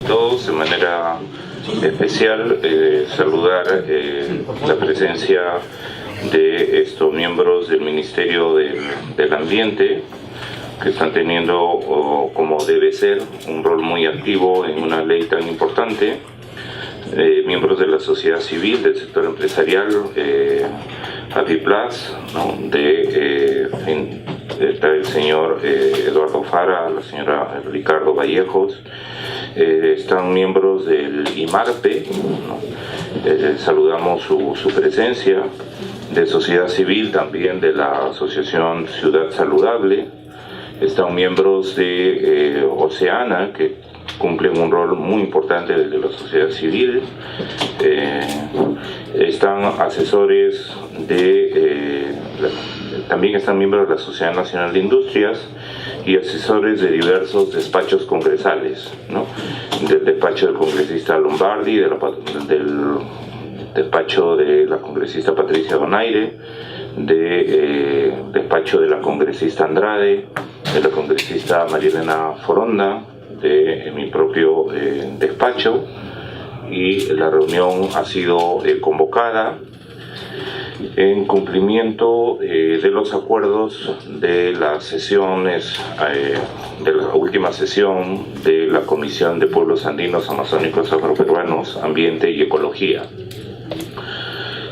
Todos de manera especial saludar la presencia de estos miembros del Ministerio del Ambiente, que están teniendo, como debe ser, un rol muy activo en una ley tan importante. Miembros de la sociedad civil, del sector empresarial, APIPLAS, ¿no? Está el señor Eduardo Fara, la señora Ricardo Vallejos, están miembros del IMARPE, ¿no? Saludamos su presencia, de sociedad civil también de la Asociación Ciudad Saludable, están miembros de Oceana, que cumplen un rol muy importante desde la sociedad civil, están asesores también están miembros de la Sociedad Nacional de Industrias y asesores de diversos despachos congresales, ¿no? Del despacho del congresista Lombardi, del despacho de la congresista Patricia Donaire, del despacho de la congresista Andrade, de la congresista Marielena Foronda, de mi propio despacho, y la reunión ha sido convocada en cumplimiento de los acuerdos de las sesiones, de la última sesión de la Comisión de Pueblos Andinos, Amazónicos, Afroperuanos, Ambiente y Ecología.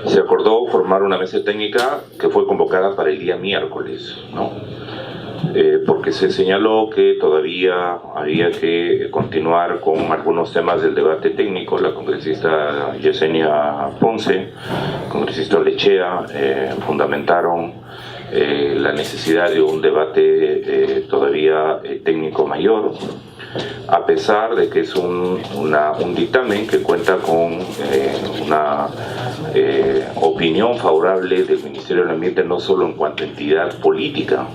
Se acordó formar una mesa técnica que fue convocada para el día miércoles, ¿no? Porque se señaló que todavía había que continuar con algunos temas del debate técnico. La congresista Yesenia Ponce, el congresista Lechea, fundamentaron la necesidad de un debate todavía técnico mayor, a pesar de que es un dictamen que cuenta con una opinión favorable del Ministerio del Ambiente, no solo en cuanto a entidad política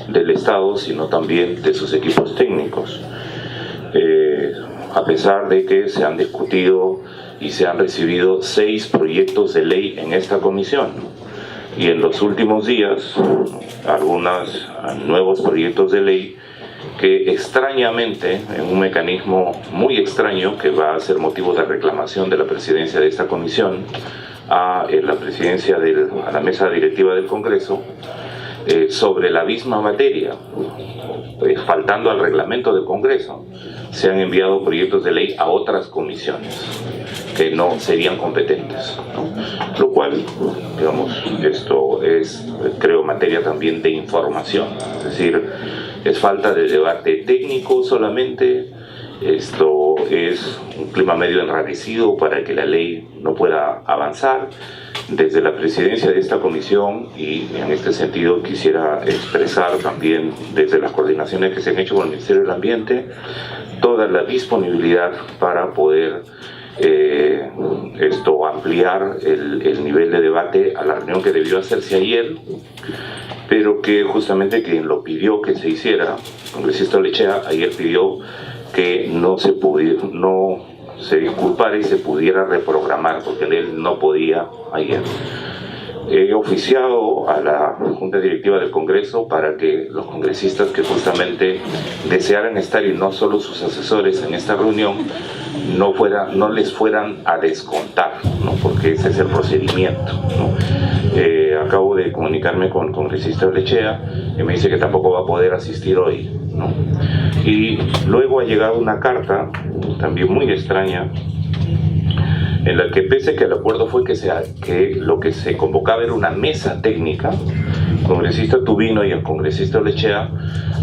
del Estado, sino también de sus equipos técnicos. A pesar de que se han discutido y se han recibido 6 proyectos de ley en esta comisión, y en los últimos días algunos nuevos proyectos de ley que extrañamente, en un mecanismo muy extraño que va a ser motivo de reclamación de la presidencia de esta comisión a la presidencia a la mesa directiva del Congreso, sobre la misma materia, faltando al reglamento del Congreso, se han enviado proyectos de ley a otras comisiones que no serían competentes, ¿no? Lo cual, digamos, esto es, creo, materia también de información, es decir, es falta de debate técnico solamente. Esto es un clima medio enrarecido para que la ley no pueda avanzar. Desde la presidencia de esta comisión, y en este sentido quisiera expresar también desde las coordinaciones que se han hecho con el Ministerio del Ambiente, toda la disponibilidad para poder ampliar el nivel de debate a la reunión que debió hacerse ayer, pero que justamente quien lo pidió que se hiciera, el congresista Lechea, ayer pidió que no se disculpara y se pudiera reprogramar, porque él no podía ayer. He oficiado a la Junta Directiva del Congreso para que los congresistas que justamente desearan estar, y no solo sus asesores en esta reunión, no les fueran a descontar, ¿no? Porque ese es el procedimiento, ¿no? Acabo de comunicarme con el congresista Lechea y me dice que tampoco va a poder asistir hoy, ¿no? Y luego ha llegado una carta también muy extraña, en la que, pese que el acuerdo fue que lo que se convocaba era una mesa técnica, el congresista Tubino y el congresista Lechea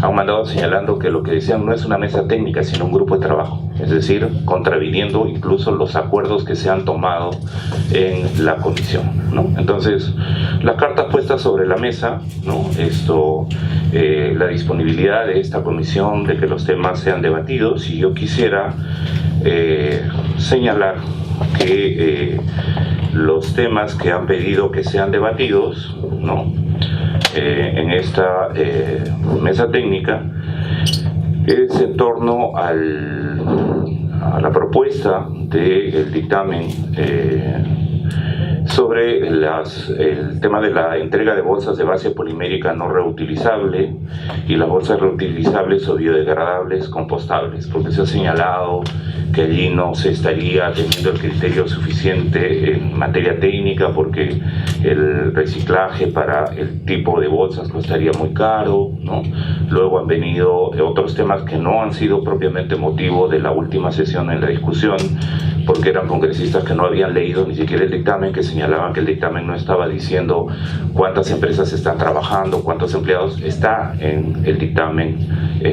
han mandado señalando que lo que decían no es una mesa técnica, sino un grupo de trabajo, es decir, contraviniendo incluso los acuerdos que se han tomado en la comisión, ¿no? Entonces, las cartas puestas sobre la mesa, ¿no? La disponibilidad de esta comisión de que los temas sean debatidos, y yo quisiera señalar que los temas que han pedido que sean debatidos, ¿no? En esta mesa técnica es en torno a la propuesta del dictamen sobre el tema de la entrega de bolsas de base polimérica no reutilizable y las bolsas reutilizables o biodegradables compostables, porque se ha señalado que allí no se estaría teniendo el criterio suficiente en materia técnica porque el reciclaje para el tipo de bolsas costaría muy caro, ¿no? Luego han venido otros temas que no han sido propiamente motivo de la última sesión en la discusión, porque eran congresistas que no habían leído ni siquiera el dictamen, que señalaban que el dictamen no estaba diciendo cuántas empresas están trabajando, cuántos empleados. Está en el dictamen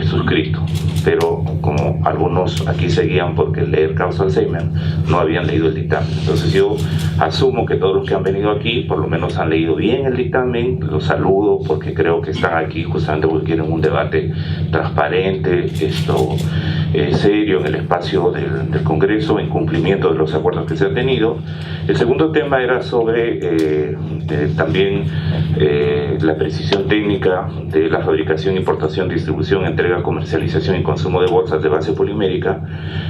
suscrito, pero como algunos aquí seguían porque leer causa Alzheimer, no habían leído el dictamen. Entonces yo asumo que todos los que han venido aquí por lo menos han leído bien el dictamen. Los saludo porque creo que están aquí justamente porque quieren un debate transparente, serio en el espacio del Congreso, en cumplimiento de los acuerdos que se han tenido. El segundo tema era sobre también la precisión técnica de la fabricación, importación, distribución, entrega, comercialización y consumo de bolsas de base polimérica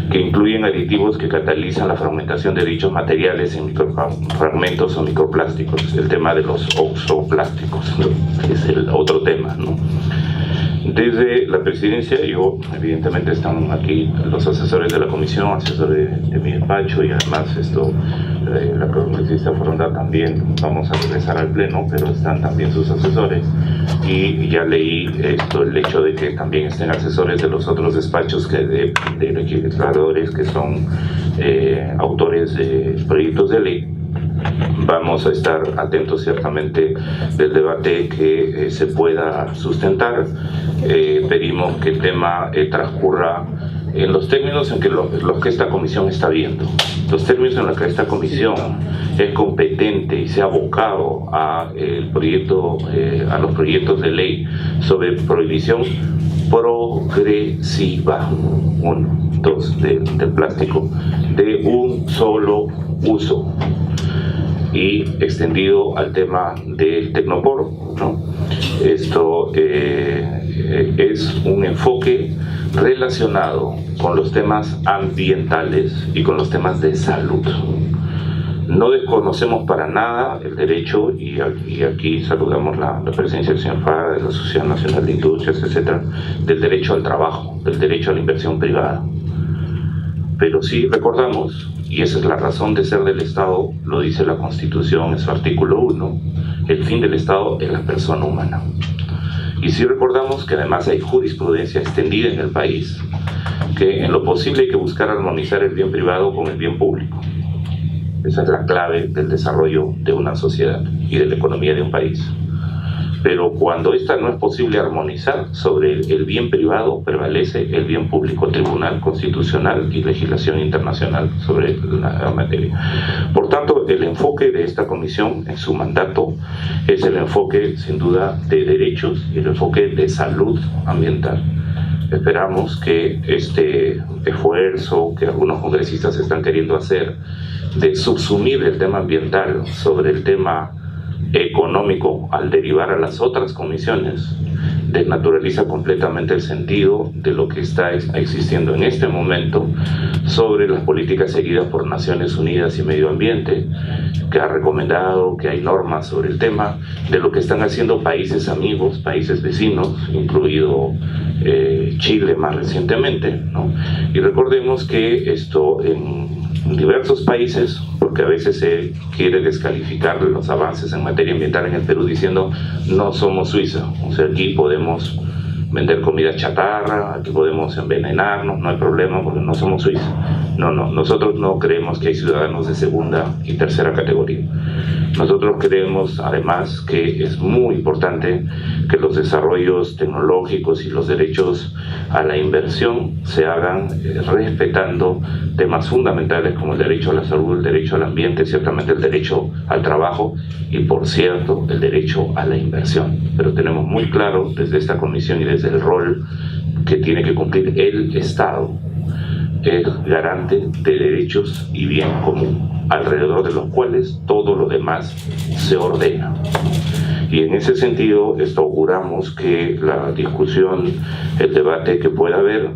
que incluyen aditivos que catalizan la fragmentación de dichos materiales en microfragmentos o microplásticos. El tema de los oxoplásticos, ¿no? Es el otro tema, ¿no? Desde la presidencia, evidentemente están aquí los asesores de la comisión, asesores de mi despacho, y además la congresista Foronda también, vamos a regresar al pleno, pero están también sus asesores, y ya leí el hecho de que también estén asesores de los otros despachos de legisladores que son autores de proyectos de ley. Vamos a estar atentos ciertamente del debate que se pueda sustentar. Pedimos que el tema transcurra en los términos en que los que esta comisión está viendo. Los términos en los que esta comisión es competente y se ha abocado a los proyectos de ley sobre prohibición progresiva, 1, 2, del plástico, de un solo uso, y extendido al tema del tecnopor, ¿no? Esto es un enfoque relacionado con los temas ambientales y con los temas de salud. No desconocemos para nada el derecho, y aquí saludamos la presencia del señor Fara, de la Sociedad Nacional de Industrias, etcétera, del derecho al trabajo, del derecho a la inversión privada. Pero sí recordamos, y esa es la razón de ser del Estado, lo dice la Constitución en su artículo 1, el fin del Estado es la persona humana. Y sí recordamos que además hay jurisprudencia extendida en el país, que en lo posible hay que buscar armonizar el bien privado con el bien público. Esa es la clave del desarrollo de una sociedad y de la economía de un país. Pero cuando esta no es posible armonizar sobre el bien privado, prevalece el bien público, Tribunal Constitucional y legislación internacional sobre la materia. Por tanto, el enfoque de esta comisión en su mandato es el enfoque, sin duda, de derechos y el enfoque de salud ambiental. Esperamos que este esfuerzo que algunos congresistas están queriendo hacer de subsumir el tema ambiental sobre el tema económico al derivar a las otras comisiones desnaturaliza completamente el sentido de lo que está existiendo en este momento sobre las políticas seguidas por Naciones Unidas y Medio Ambiente, que ha recomendado que hay normas sobre el tema, de lo que están haciendo países amigos, países vecinos, incluido Chile más recientemente, ¿no? Y recordemos que esto en diversos países, porque a veces se quiere descalificar los avances en materia ambiental en el Perú diciendo no somos Suiza, o sea, aquí podemos vender comida chatarra, aquí podemos envenenarnos, no hay problema porque no somos Suiza. No, nosotros no creemos que hay ciudadanos de segunda y tercera categoría. Nosotros creemos además que es muy importante que los desarrollos tecnológicos y los derechos a la inversión se hagan respetando temas fundamentales como el derecho a la salud, el derecho al ambiente, ciertamente el derecho al trabajo y, por cierto, el derecho a la inversión. Pero tenemos muy claro desde esta comisión y desde el rol que tiene que cumplir el Estado, es garante de derechos y bien común, alrededor de los cuales todo lo demás se ordena. Y en ese sentido, auguramos que la discusión, el debate que pueda haber,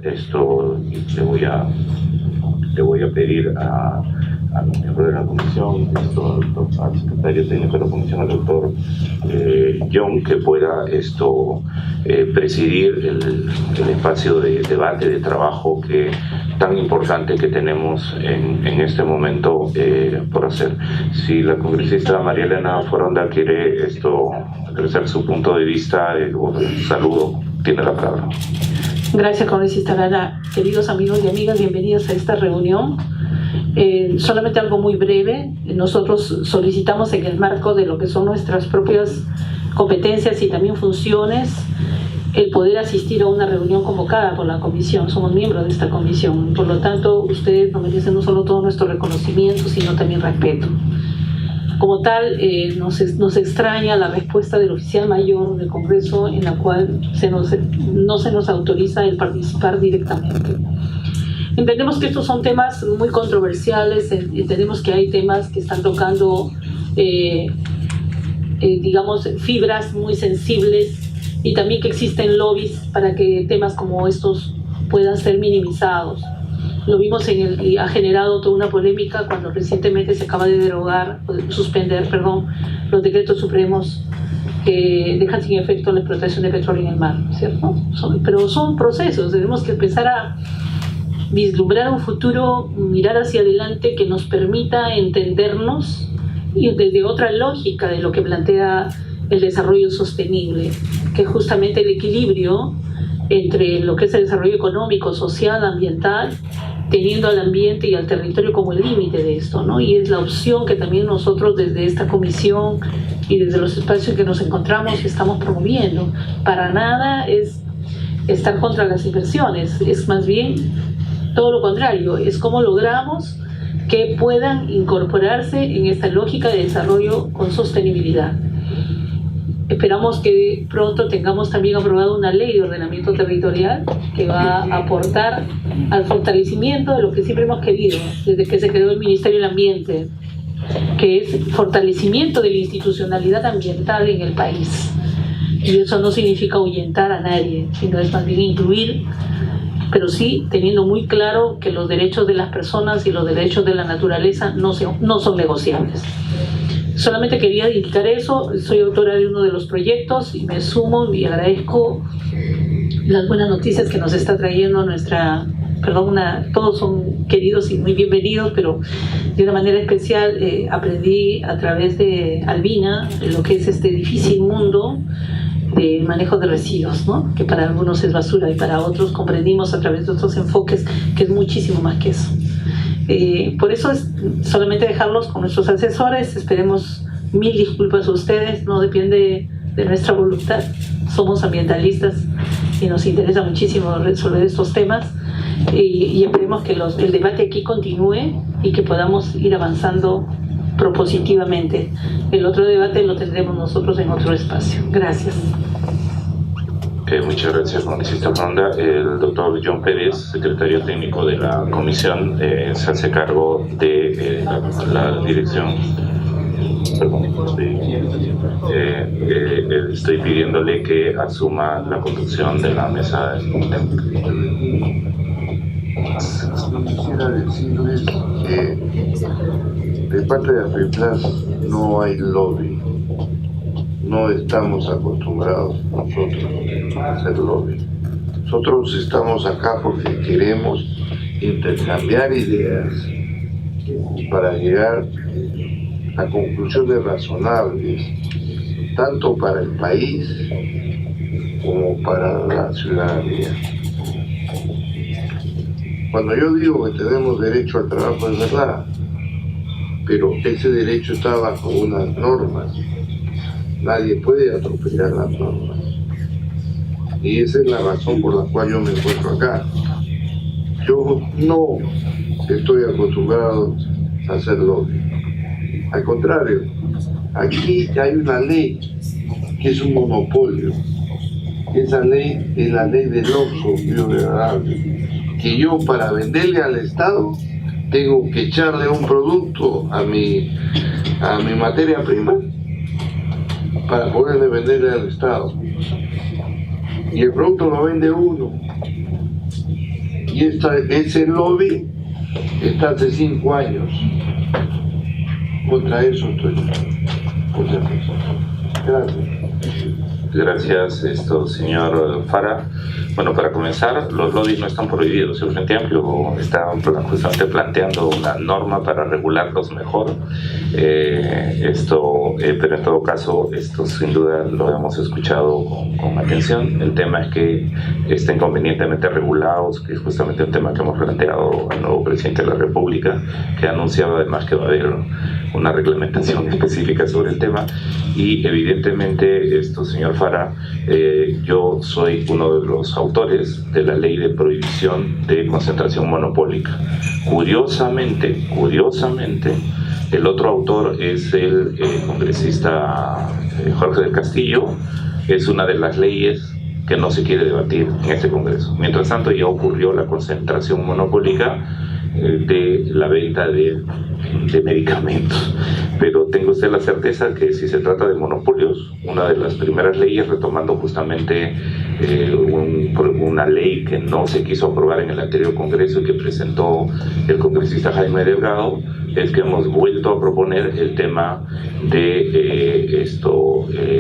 le voy a pedir a a los miembros de la comisión, al secretario técnico de la comisión, al doctor John, que pueda presidir el espacio de debate, de trabajo tan importante que tenemos en este momento por hacer. Si la congresista María Elena Foronda quiere expresar su punto de vista, saludo, tiene la palabra. Gracias, congresista Lara. Queridos amigos y amigas, bienvenidos a esta reunión. Solamente algo muy breve. Nosotros solicitamos, en el marco de lo que son nuestras propias competencias y también funciones, el poder asistir a una reunión convocada por la comisión. Somos miembros de esta comisión. Por lo tanto, ustedes nos merecen no solo todo nuestro reconocimiento, sino también respeto. Como tal, nos extraña la respuesta del oficial mayor del Congreso, en la cual no se nos autoriza el participar directamente. Entendemos que estos son temas muy controversiales, entendemos que hay temas que están tocando, digamos, fibras muy sensibles, y también que existen lobbies para que temas como estos puedan ser minimizados. Lo vimos y ha generado toda una polémica cuando recientemente se acaba de suspender los decretos supremos que dejan sin efecto la explotación de petróleo en el mar, ¿cierto? Pero son procesos, tenemos que empezar a vislumbrar un futuro, mirar hacia adelante que nos permita entendernos y desde otra lógica de lo que plantea el desarrollo sostenible, que es justamente el equilibrio entre lo que es el desarrollo económico, social, ambiental, teniendo al ambiente y al territorio como el límite de esto, ¿no? Y es la opción que también nosotros desde esta comisión y desde los espacios en que nos encontramos estamos promoviendo. Para nada es estar contra las inversiones, es más bien todo lo contrario, es cómo logramos que puedan incorporarse en esta lógica de desarrollo con sostenibilidad. Esperamos que pronto tengamos también aprobado una ley de ordenamiento territorial que va a aportar al fortalecimiento de lo que siempre hemos querido desde que se creó el Ministerio del Ambiente, que es fortalecimiento de la institucionalidad ambiental en el país. Y eso no significa ahuyentar a nadie, sino es más bien incluir, pero sí teniendo muy claro que los derechos de las personas y los derechos de la naturaleza no son negociables. Solamente quería indicar eso. Soy autora de uno de los proyectos y me sumo y agradezco las buenas noticias que nos está trayendo todos son queridos y muy bienvenidos, pero de una manera especial aprendí a través de Albina lo que es este difícil mundo de manejo de residuos, ¿no? Que para algunos es basura y para otros comprendimos a través de otros enfoques que es muchísimo más que eso. Por eso es solamente dejarlos con nuestros asesores. Esperemos, mil disculpas a ustedes, no depende de nuestra voluntad, somos ambientalistas y nos interesa muchísimo resolver estos temas y esperemos que el debate aquí continúe y que podamos ir avanzando propositivamente. El otro debate lo tendremos nosotros en otro espacio. Gracias. Muchas gracias, congresista Foronda. El doctor John Pérez, secretario técnico de la comisión, se hace cargo de la dirección. Perdón, estoy pidiéndole que asuma la conducción de la mesa técnica. Quisiera decirles que de parte de AFEPLAS no hay lobby. No estamos acostumbrados nosotros a hacer lobby. Nosotros estamos acá porque queremos intercambiar ideas para llegar a conclusiones razonables, tanto para el país como para la ciudadanía. Cuando yo digo que tenemos derecho al trabajo es verdad, pero ese derecho está bajo unas normas. Nadie puede atropellar las normas. Y esa es la razón por la cual yo me encuentro acá. Yo no estoy acostumbrado a hacer lobby. Al contrario, aquí hay una ley que es un monopolio. Esa ley es la ley del uso biodegradable. Que yo para venderle al Estado tengo que echarle un producto a mi materia prima para poderle venderle al Estado. Y el producto lo vende uno. Y ese lobby está hace 5 años. Contra eso estoy. Contra eso. Gracias. Gracias, señor Fara. Bueno, para comenzar, los lobbies no están prohibidos. El Frente Amplio está justamente planteando una norma para regularlos mejor. Pero en todo caso, esto sin duda lo hemos escuchado con atención. El tema es que estén convenientemente regulados, que es justamente un tema que hemos planteado al nuevo presidente de la República, que ha anunciado además que va a haber una reglamentación específica sobre el tema. Y evidentemente, señor Fara, yo soy uno de los autores de la ley de prohibición de concentración monopólica. Curiosamente, el otro autor es el congresista Jorge del Castillo. Es una de las leyes que no se quiere debatir en este Congreso. Mientras tanto, ya ocurrió la concentración monopólica de la venta de medicamentos. Pero tenga usted la certeza que si se trata de monopolios, una de las primeras leyes, retomando justamente una ley que no se quiso aprobar en el anterior Congreso y que presentó el congresista Jaime Delgado, es que hemos vuelto a proponer el tema de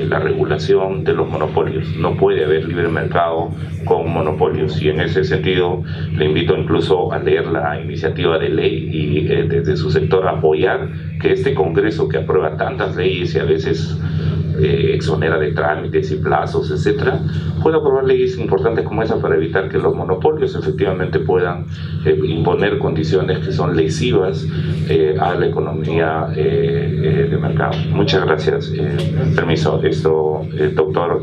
la regulación de los monopolios. No puede haber libre mercado con monopolios, y en ese sentido le invito incluso a leer la iniciativa de ley y desde su sector apoyar que este Congreso, que aprueba tantas leyes y a veces exonera de trámites y plazos, etcétera, pueda aprobar leyes importantes como esa para evitar que los monopolios efectivamente puedan imponer condiciones que son lesivas a la economía de mercado. Muchas gracias. Permiso, doctor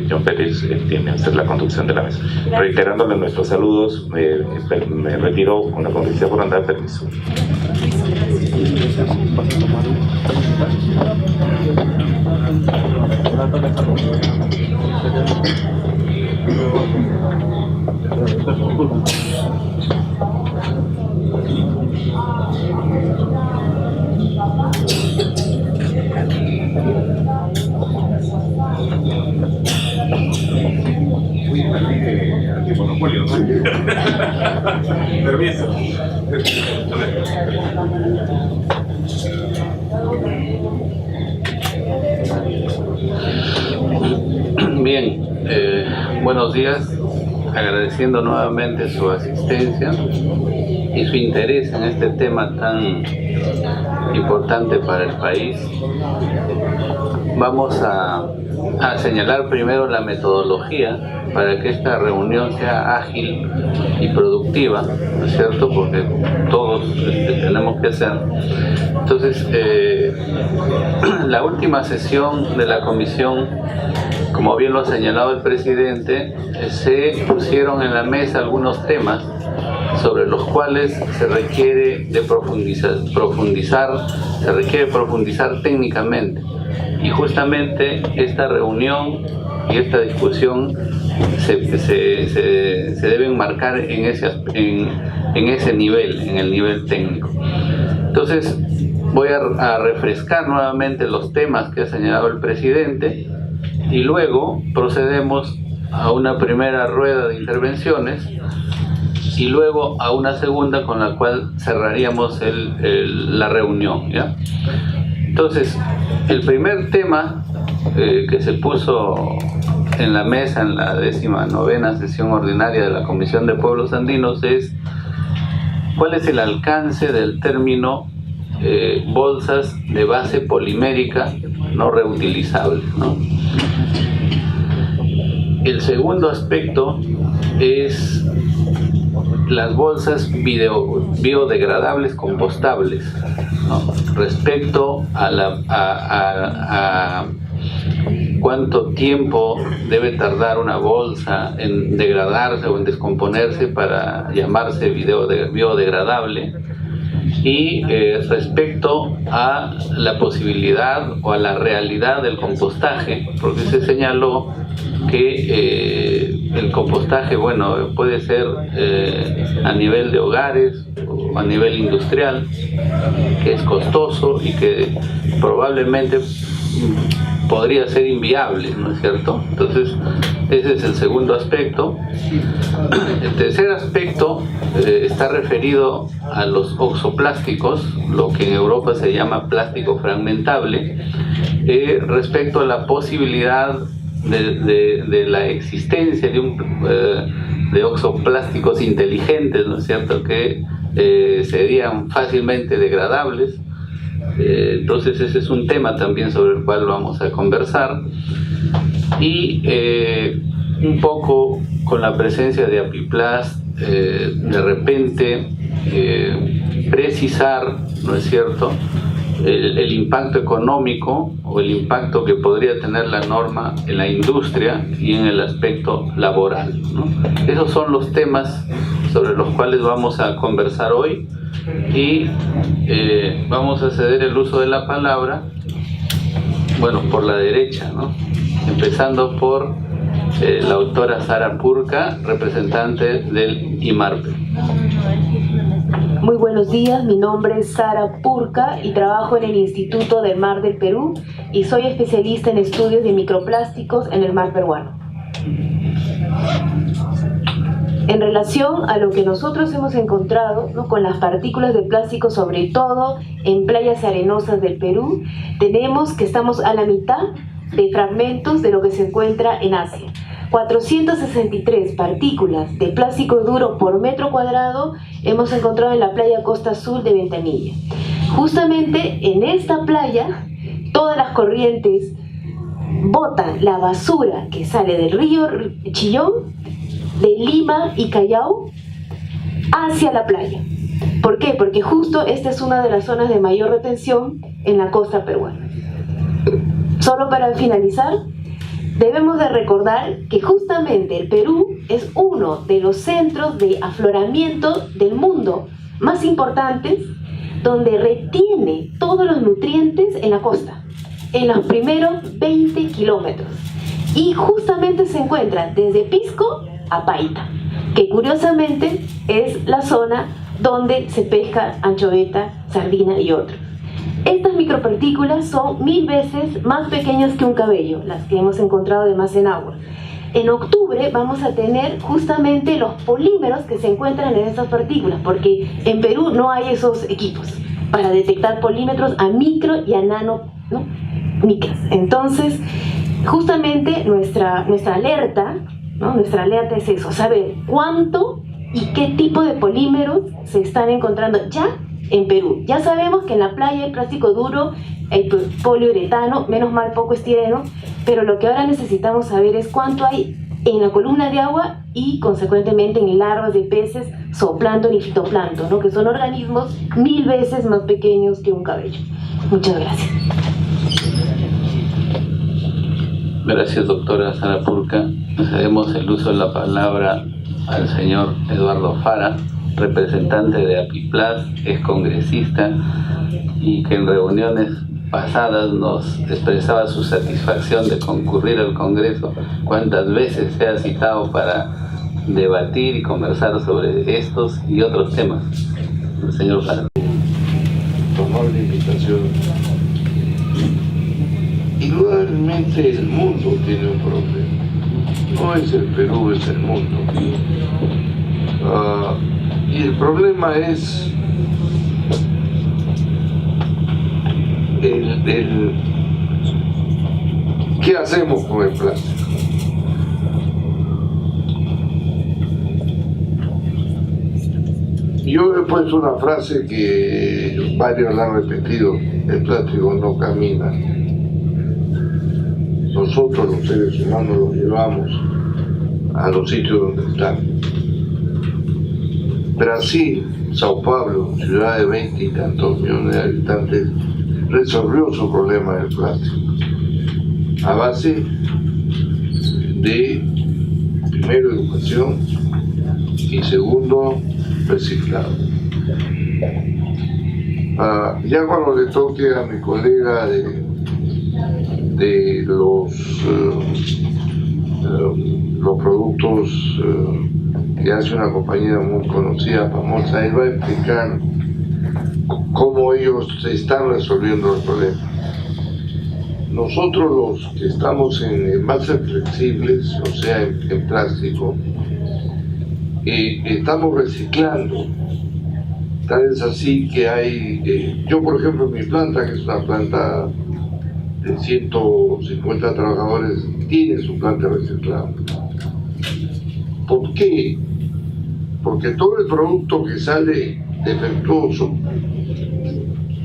John Pérez, tiene usted la conducción de la mesa. Reiterándole nuestros saludos, me retiro con la congresista Foronda. Permiso. Permiso. Bien, buenos días, agradeciendo nuevamente su asistencia y su interés en este tema tan importante para el país. Vamos a señalar primero la metodología para que esta reunión sea ágil y productiva, ¿no es cierto? Porque todos tenemos que hacer. Entonces, la última sesión de la comisión, como bien lo ha señalado el presidente, se pusieron en la mesa algunos temas sobre los cuales se requiere de profundizar técnicamente. Y justamente esta reunión y esta discusión se deben marcar en ese nivel, en el nivel técnico. Entonces, voy a refrescar nuevamente los temas que ha señalado el presidente y luego procedemos a una primera rueda de intervenciones y luego a una segunda con la cual cerraríamos la reunión, ¿ya? Entonces, el primer tema que se puso en la mesa en la 19ª sesión ordinaria de la Comisión de Pueblos Andinos es cuál es el alcance del término bolsas de base polimérica no reutilizables, ¿no? El segundo aspecto es las bolsas biodegradables compostables, ¿no? Respecto a cuánto tiempo debe tardar una bolsa en degradarse o en descomponerse para llamarse biodegradable, y respecto a la posibilidad o a la realidad del compostaje, porque se señaló que el compostaje, bueno, puede ser a nivel de hogares o a nivel industrial, que es costoso y que probablemente podría ser inviable, ¿no es cierto? Entonces, ese es el segundo aspecto. El tercer aspecto está referido a los oxoplásticos, lo que en Europa se llama plástico fragmentable, respecto a la posibilidad de la existencia de oxoplásticos inteligentes, ¿no es cierto?, que serían fácilmente degradables. Entonces ese es un tema también sobre el cual vamos a conversar, y un poco con la presencia de Apiplast, de repente precisar, ¿no es cierto?, el impacto económico o el impacto que podría tener la norma en la industria y en el aspecto laboral, ¿no? Esos son los temas sobre los cuales vamos a conversar hoy, y vamos a ceder el uso de la palabra, bueno, por la derecha, ¿no? Empezando por la autora Sara Purka, representante del IMARPE. Muy buenos días, mi nombre es Sara Purka y trabajo en el Instituto del Mar del Perú y soy especialista en estudios de microplásticos en el mar peruano. En relación a lo que nosotros hemos encontrado, ¿no?, con las partículas de plástico, sobre todo en playas arenosas del Perú, tenemos que estamos a la mitad de fragmentos de lo que se encuentra en Asia. 463 partículas de plástico duro por metro cuadrado hemos encontrado en la playa Costa Azul de Ventanilla. Justamente en esta playa, todas las corrientes botan la basura que sale del río Chillón, de Lima y Callao, hacia la playa. ¿Por qué? Porque justo esta es una de las zonas de mayor retención en la costa peruana. Solo para finalizar, debemos de recordar que justamente el Perú es uno de los centros de afloramiento del mundo más importantes, donde retiene todos los nutrientes en la costa, en los primeros 20 kilómetros. Y justamente se encuentra desde Pisco a Paita, que curiosamente es la zona donde se pesca anchoveta, sardina y otros. Estas micropartículas son 1000 veces más pequeñas que un cabello, las que hemos encontrado además en agua. En octubre vamos a tener justamente los polímeros que se encuentran en estas partículas, porque en Perú no hay esos equipos para detectar polímetros a micro y a nano, ¿no?, micras. Entonces, justamente nuestra alerta, ¿no?, nuestra alerta es eso, saber cuánto y qué tipo de polímeros se están encontrando ya en Perú. Ya sabemos que en la playa hay plástico duro, hay poliuretano, menos mal poco estireno, pero lo que ahora necesitamos saber es cuánto hay en la columna de agua y consecuentemente en larvas de peces, zooplancton y fitoplancton, ¿no?, que son organismos 1000 veces más pequeños que un cabello. Muchas gracias. Gracias, doctora Sara Purka. Cedemos el uso de la palabra al señor Eduardo Fara, representante de Apiplast, es congresista y que en reuniones pasadas nos expresaba su satisfacción de concurrir al Congreso, cuántas veces se ha citado para debatir y conversar sobre estos y otros temas. El señor Fara. Tomar la invitación. Indudablemente el mundo tiene un problema. No es el Perú, es el mundo. Y el problema es ¿qué hacemos con el plástico? Yo he puesto una frase que varios la han repetido: el plástico no camina. Nosotros los seres humanos lo llevamos a los sitios donde están. Brasil, Sao Paulo, ciudad de 20 y tantos millones de habitantes, resolvió su problema del plástico a base de, primero, educación y segundo, reciclado. Ya cuando le toque a mi colega de los productos que hace una compañía muy conocida, famosa, él va a explicar cómo ellos están resolviendo el problema. Nosotros los que estamos en envases flexibles, o sea, en plástico, estamos reciclando. Tal es así que hay, yo por ejemplo en mi planta, que es una planta de 150 trabajadores, tiene su planta reciclada. ¿Por qué? Porque todo el producto que sale defectuoso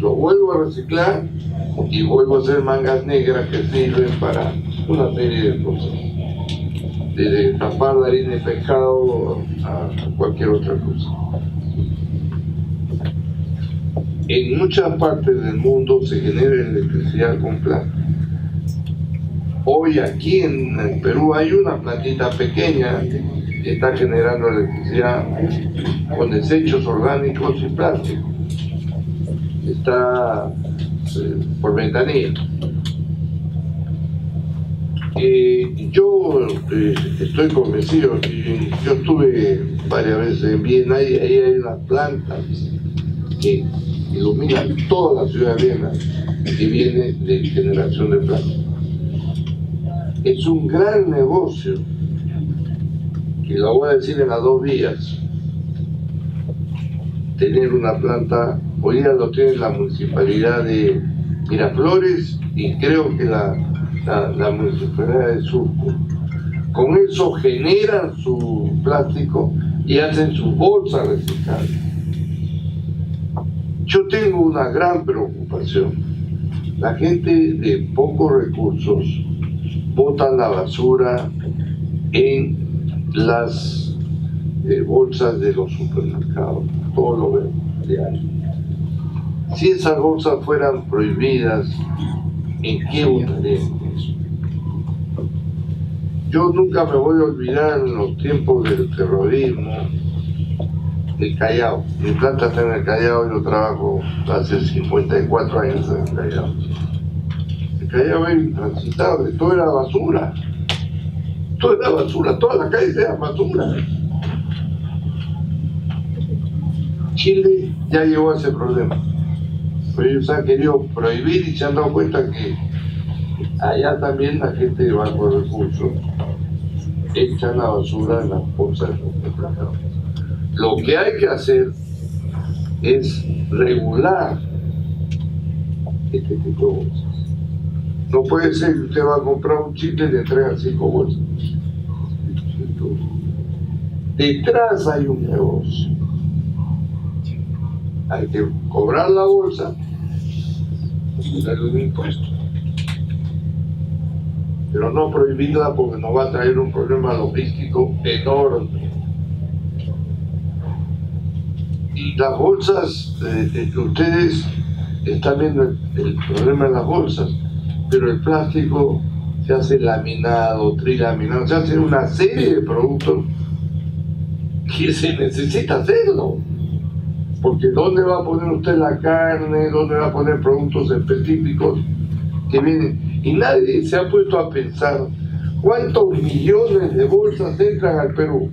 lo vuelvo a reciclar y vuelvo a hacer mangas negras que sirven para una serie de cosas, desde tapar la harina de pescado a cualquier otra cosa. En muchas partes del mundo se genera electricidad con planta. Hoy aquí en el Perú hay una plantita pequeña que está generando electricidad con desechos orgánicos y plásticos. Está por ventanilla. Yo estoy convencido, yo estuve varias veces en Viena y ahí hay unas plantas que iluminan toda la ciudad de Viena que viene de generación de plástico. Es un gran negocio, y lo voy a decir en las dos vías. Tener una planta, hoy día lo tiene la municipalidad de Miraflores y creo que la municipalidad de Surco. Con eso generan su plástico y hacen sus bolsas reciclables. Yo tengo una gran preocupación. La gente de pocos recursos botan la basura en las bolsas de los supermercados. Todo lo vemos diario. Si esas bolsas fueran prohibidas, ¿en qué votaríamos? Yo nunca me voy a olvidar en los tiempos del terrorismo, el Callao. Mi planta está en el Callao y yo trabajo hace 54 años en el Callao. El Callao era intransitable, todo era basura. Todo era basura, toda la calle era basura. Chile ya llegó a ese problema. Pero ellos han querido prohibir y se han dado cuenta que allá también la gente de bajos recursos echa la basura en las bolsas de supermercados. Lo que hay que hacer es regular este tipo de bolsas. No puede ser que usted va a comprar un chicle y le entregan 5 bolsas. Detrás hay un negocio. Hay que cobrar la bolsa y darle un impuesto. Pero no prohibirla porque nos va a traer un problema logístico enorme. Y las bolsas, ustedes están viendo el problema en las bolsas, pero el plástico se hace laminado, trilaminado, se hace una serie de productos que se necesita hacerlo. Porque ¿dónde va a poner usted la carne? ¿Dónde va a poner productos específicos que vienen? Y nadie se ha puesto a pensar cuántos millones de bolsas entran al Perú.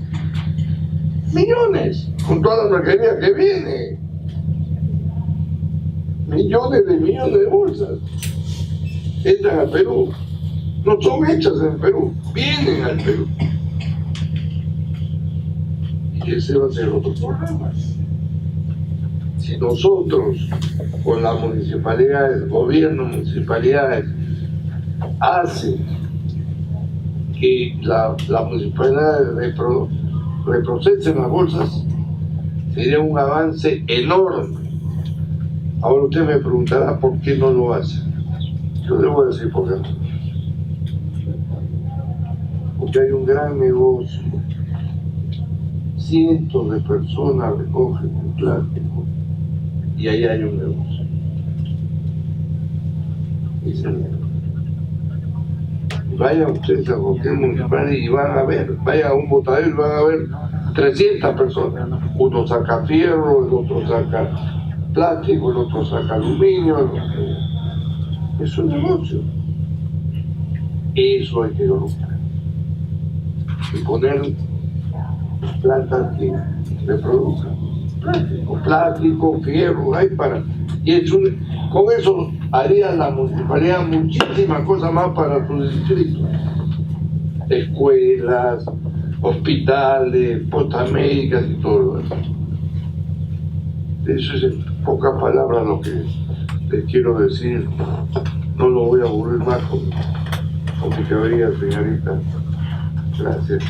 Millones, con toda la mercadería que viene. Millones de bolsas entran al Perú. No son hechas en el Perú, vienen al Perú. Y ese va a ser otro problema. Si nosotros, con las municipalidades, gobiernos, municipalidades, hacen que las municipalidades reprocesen las bolsas, sería un avance enorme. Ahora usted me preguntará por qué no lo hace. Yo le voy a decir por qué no. Porque hay un gran negocio. Cientos de personas recogen el plástico y ahí hay un negocio. Vayan ustedes a cualquier municipal y van a ver, vayan a un botadero y van a ver 300 personas. Uno saca fierro, el otro saca plástico, el otro saca aluminio. Es un negocio. Eso hay que lograr. Y poner plantas que reproduzcan plástico, fierro, hay para... con eso haría la municipalidad muchísimas cosas más para su distrito. Escuelas, hospitales, postas médicas y todo lo demás. Eso es en pocas palabras lo que les quiero decir. No lo voy a aburrir más con mi teoría, señorita. Gracias.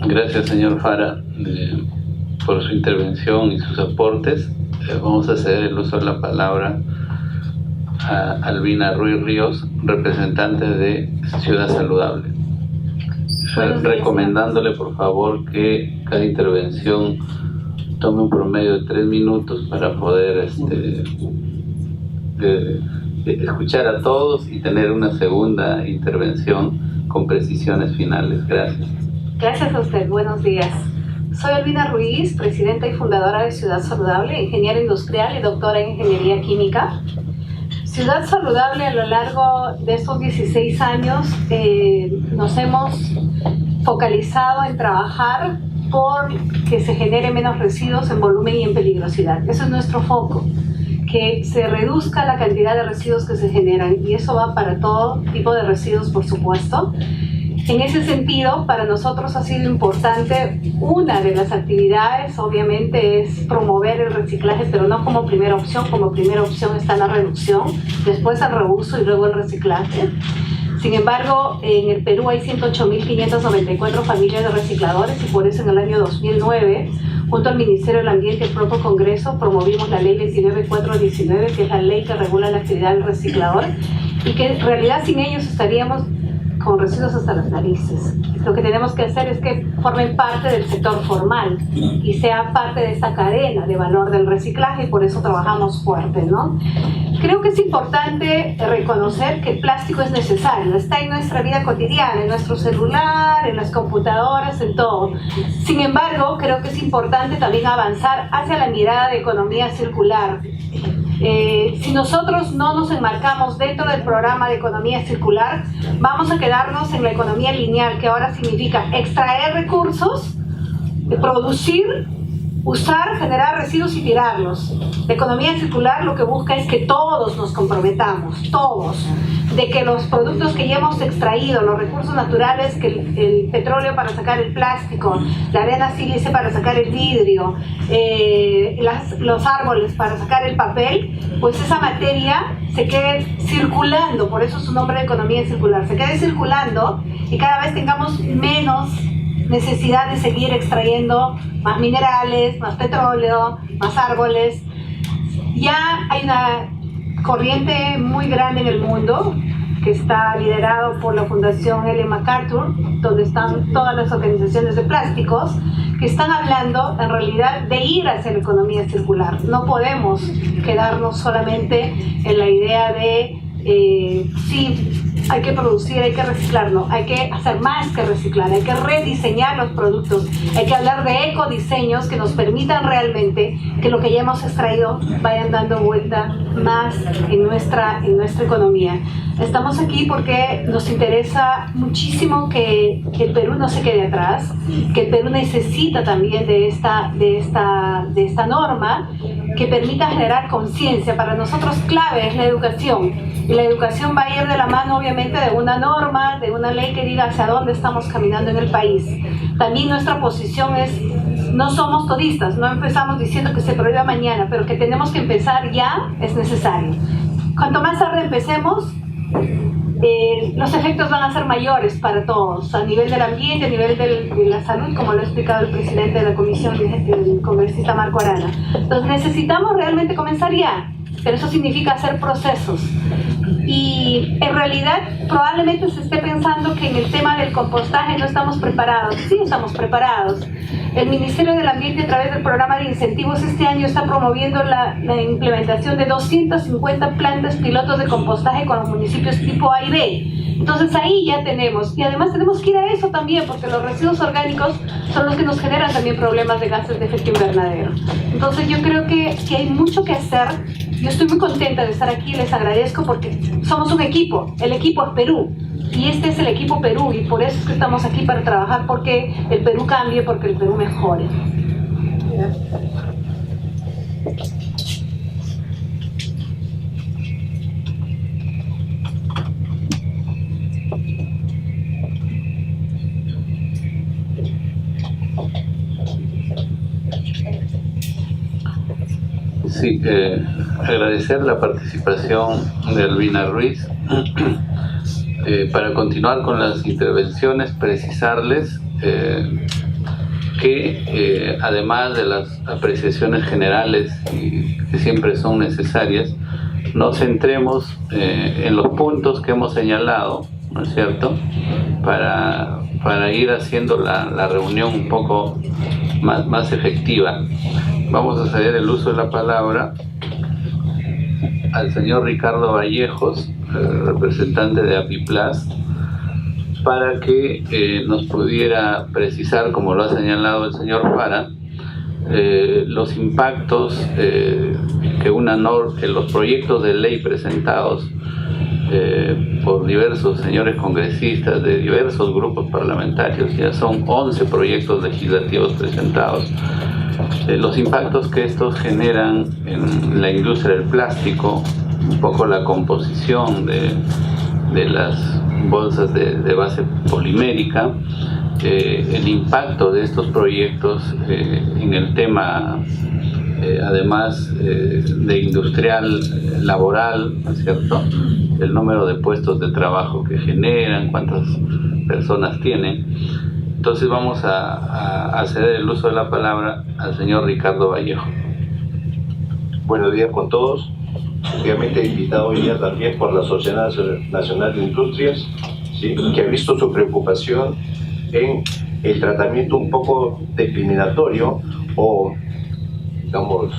Gracias, señor Fara, por su intervención y sus aportes. Vamos a ceder el uso de la palabra a Albina Ruiz Ríos, representante de Ciudad Saludable. Recomendándole, por favor, que cada intervención tome un promedio de 3 minutos para poder escuchar a todos y tener una segunda intervención con precisiones finales. Gracias. Gracias a usted. Buenos días. Soy Albina Ruiz, presidenta y fundadora de Ciudad Saludable, ingeniera industrial y doctora en ingeniería química. Ciudad Saludable, a lo largo de estos 16 años nos hemos focalizado en trabajar por que se genere menos residuos en volumen y en peligrosidad. Eso es nuestro foco, que se reduzca la cantidad de residuos que se generan, y eso va para todo tipo de residuos, por supuesto. En ese sentido, para nosotros ha sido importante, una de las actividades obviamente es promover el reciclaje, pero no como primera opción. Como primera opción está la reducción, después el reuso y luego el reciclaje. Sin embargo, en el Perú hay 108.594 familias de recicladores, y por eso en el año 2009, junto al Ministerio del Ambiente y el propio Congreso, promovimos la Ley 29419, que es la ley que regula la actividad del reciclador, y que en realidad sin ellos estaríamos con residuos hasta las narices. Lo que tenemos que hacer es que formen parte del sector formal y sea parte de esta cadena de valor del reciclaje, y por eso trabajamos fuerte, ¿no? Creo que es importante reconocer que el plástico es necesario, está en nuestra vida cotidiana, en nuestro celular, en las computadoras, en todo. Sin embargo, creo que es importante también avanzar hacia la mirada de economía circular. Si nosotros no nos enmarcamos dentro del programa de economía circular, vamos a quedarnos en la economía lineal, que ahora significa extraer recursos, producir, usar, generar residuos y tirarlos. La economía circular lo que busca es que todos nos comprometamos, todos, de que los productos que ya hemos extraído, los recursos naturales, que el petróleo para sacar el plástico, la arena sílice para sacar el vidrio, los árboles para sacar el papel, pues esa materia se quede circulando, por eso su nombre de economía circular, se quede circulando y cada vez tengamos menos necesidad de seguir extrayendo más minerales, más petróleo, más árboles. Ya hay una corriente muy grande en el mundo que está liderado por la Fundación Ellen MacArthur, donde están todas las organizaciones de plásticos, que están hablando en realidad de ir hacia la economía circular. No podemos quedarnos solamente en la idea de sí, hay que producir, hay que reciclar, no, hay que hacer más que reciclar, hay que rediseñar los productos, hay que hablar de ecodiseños que nos permitan realmente que lo que ya hemos extraído vayan dando vuelta más en nuestra economía. Estamos aquí porque nos interesa muchísimo que el Perú no se quede atrás, que el Perú necesita también de esta norma que permita generar conciencia. Para nosotros clave es la educación, y la educación va a ir de la mano obviamente de una norma, de una ley que diga hacia dónde estamos caminando en el país. También nuestra posición es, no somos todistas, no empezamos diciendo que se prohíba mañana, pero que tenemos que empezar ya es necesario. Cuanto más tarde empecemos, los efectos van a ser mayores para todos, a nivel del ambiente, a nivel de la salud, como lo ha explicado el presidente de la comisión, el congresista Marco Arana. Entonces necesitamos realmente comenzar ya, pero eso significa hacer procesos. Y en realidad probablemente se esté pensando que en el tema del compostaje no estamos preparados. Sí estamos preparados. El Ministerio del Ambiente, a través del programa de incentivos, este año está promoviendo la implementación de 250 plantas pilotos de compostaje con los municipios tipo A y B. Entonces ahí ya tenemos, y además tenemos que ir a eso también, porque los residuos orgánicos son los que nos generan también problemas de gases de efecto invernadero. Entonces yo creo que hay mucho que hacer. Yo estoy muy contenta de estar aquí, les agradezco porque somos un equipo, el equipo es Perú. Y este es el equipo Perú, y por eso es que estamos aquí para trabajar porque el Perú cambie, porque el Perú mejore. Sí, agradecer la participación de Albina Ruiz. Para continuar con las intervenciones, precisarles que además de las apreciaciones generales que siempre son necesarias, nos centremos en los puntos que hemos señalado, ¿no es cierto?, para ir haciendo la reunión un poco más efectiva. Vamos a ceder el uso de la palabra al señor Ricardo Vallejos, representante de Apiplas, para que nos pudiera precisar, como lo ha señalado el señor Fara, los impactos que los proyectos de ley presentados por diversos señores congresistas de diversos grupos parlamentarios, ya son 11 proyectos legislativos presentados, los impactos que estos generan en la industria del plástico, un poco la composición de las bolsas de base polimérica, el impacto de estos proyectos en el tema, además de industrial, laboral, ¿no es cierto?, el número de puestos de trabajo que generan, cuántas personas tienen. Entonces vamos a ceder el uso de la palabra al señor Ricardo Vallejo. Buenos días con todos. Obviamente invitado hoy día también por la Sociedad Nacional de Industrias, ¿sí?, que ha visto su preocupación en el tratamiento un poco discriminatorio o, digamos,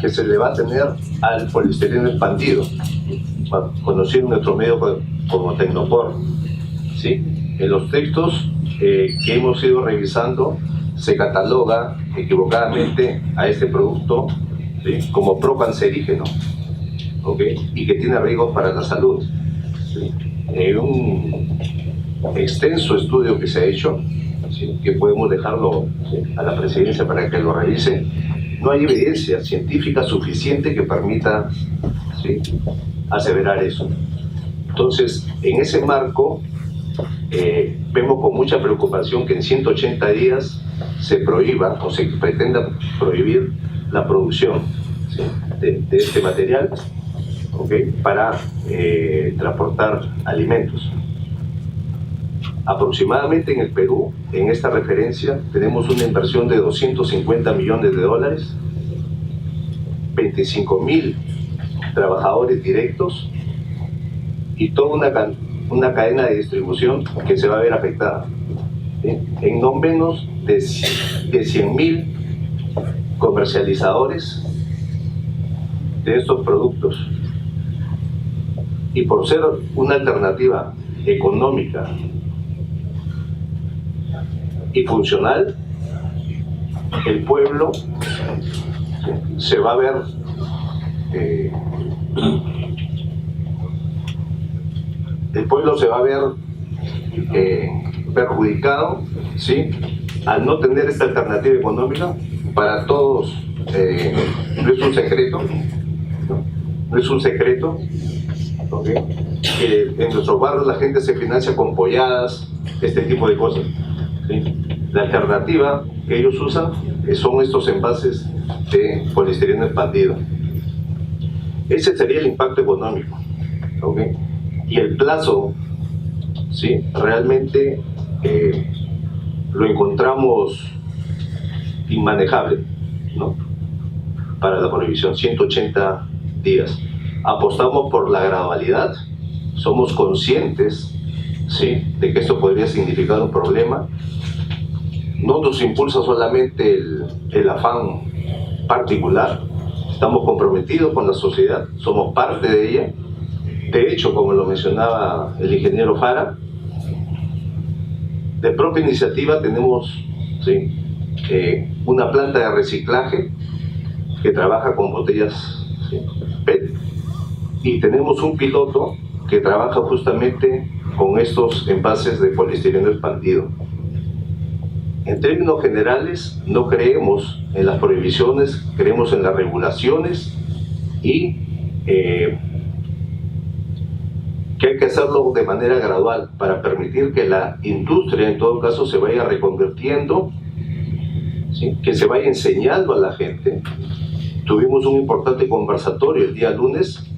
que se le va a tener al poliestireno expandido, conocido en nuestro medio como Tecnopor. ¿Sí? En los textos que hemos ido revisando se cataloga equivocadamente a este producto, ¿sí?, como procancerígeno, ¿okay?, y que tiene riesgos para la salud. ¿Sí? En un extenso estudio que se ha hecho, ¿sí?, que podemos dejarlo, ¿sí?, a la presidencia para que lo revise, no hay evidencia científica suficiente que permita, ¿sí?, aseverar eso. Entonces, en ese marco, vemos con mucha preocupación que en 180 días se prohíba o se pretenda prohibir la producción, ¿sí?, de este material, ¿okay?, para transportar alimentos. Aproximadamente en el Perú, en esta referencia, tenemos una inversión de $250 millones, 25.000 trabajadores directos y toda una cadena de distribución que se va a ver afectada, ¿sí?, en no menos de 100.000 comercializadores de estos productos. Y por ser una alternativa económica y funcional, el pueblo se va a ver perjudicado, ¿sí?, al no tener esta alternativa económica. Para todos, no es un secreto, ¿okay?, que en nuestros barrios la gente se financia con polladas, este tipo de cosas, ¿sí? La alternativa que ellos usan son estos envases de poliestireno expandido. Ese sería el impacto económico, ¿okay?, y el plazo, ¿sí?, realmente lo encontramos inmanejable, ¿no?, para la prohibición, 180 días. Apostamos por la gradualidad, somos conscientes, ¿sí?, de que esto podría significar un problema. No nos impulsa solamente el afán particular, estamos comprometidos con la sociedad, somos parte de ella. De hecho, como lo mencionaba el ingeniero Fara, de propia iniciativa tenemos, ¿sí?, una planta de reciclaje que trabaja con botellas, ¿sí?, PET, y tenemos un piloto que trabaja justamente con estos envases de poliestireno expandido. En términos generales, no creemos en las prohibiciones, creemos en las regulaciones y que hay que hacerlo de manera gradual para permitir que la industria en todo caso se vaya reconvirtiendo, ¿sí? Que se vaya enseñando a la gente. Tuvimos un importante conversatorio el día lunes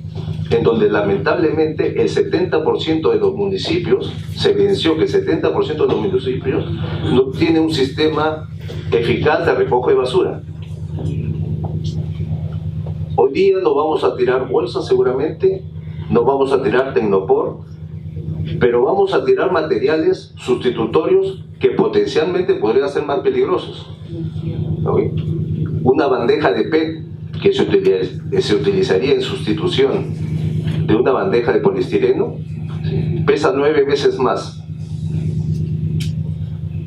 en donde lamentablemente el 70% de los municipios, se evidenció que el 70% de los municipios no tiene un sistema eficaz de recojo de basura. Hoy día no vamos a tirar bolsas seguramente, no vamos a tirar tecnopor, pero vamos a tirar materiales sustitutorios que potencialmente podrían ser más peligrosos. ¿Okay? Una bandeja de PET que se utilizaría en sustitución de una bandeja de poliestireno pesa 9 veces más.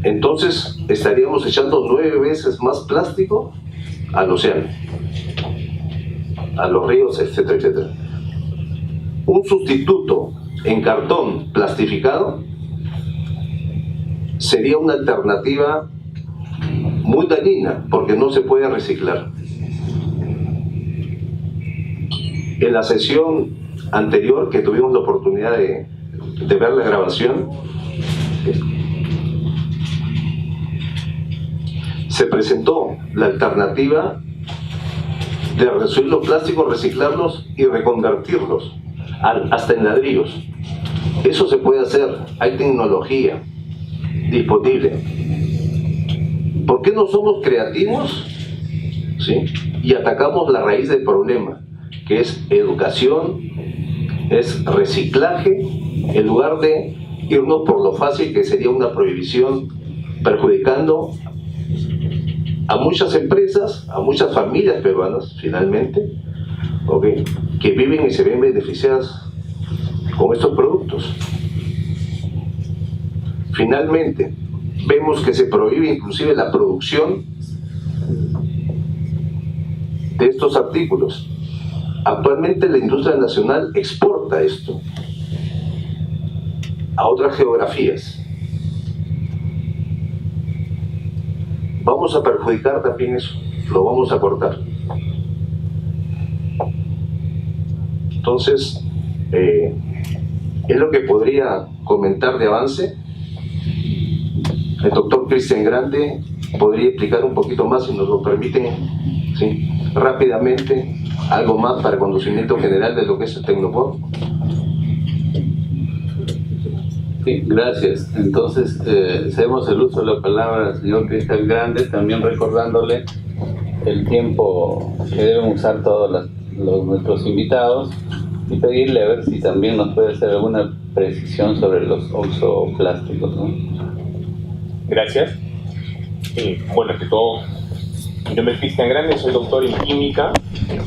Entonces estaríamos echando 9 veces más plástico al océano, a los ríos, etcétera, etcétera. Un sustituto en cartón plastificado sería una alternativa muy dañina porque no se puede reciclar. En la sesión anterior que tuvimos la oportunidad de ver la grabación, se presentó la alternativa de reducir los plásticos, reciclarlos y reconvertirlos hasta en ladrillos. Eso se puede hacer, hay tecnología disponible. ¿Por qué no somos creativos? ¿Sí? Y atacamos la raíz del problema, que es educación, es reciclaje, en lugar de irnos por lo fácil que sería una prohibición, perjudicando a muchas empresas, a muchas familias peruanas finalmente, ¿okay? Que viven y se ven beneficiadas con estos productos. Finalmente vemos que se prohíbe inclusive la producción de estos artículos. Actualmente la industria nacional exporta esto a otras geografías. Vamos a perjudicar también eso, lo vamos a cortar. Entonces, es lo que podría comentar de avance. El doctor Cristian Grande podría explicar un poquito más, si nos lo permiten, ¿sí? Rápidamente, algo más para conocimiento general de lo que es el Tecnopor. Sí, gracias. Entonces, cedemos el uso de la palabra al señor Cristian Grande, también recordándole el tiempo que deben usar todos nuestros invitados y pedirle a ver si también nos puede hacer alguna precisión sobre los oxoplásticos, ¿no? Gracias. Bueno, ante todo, mi nombre es Cristian Grande, soy doctor en química,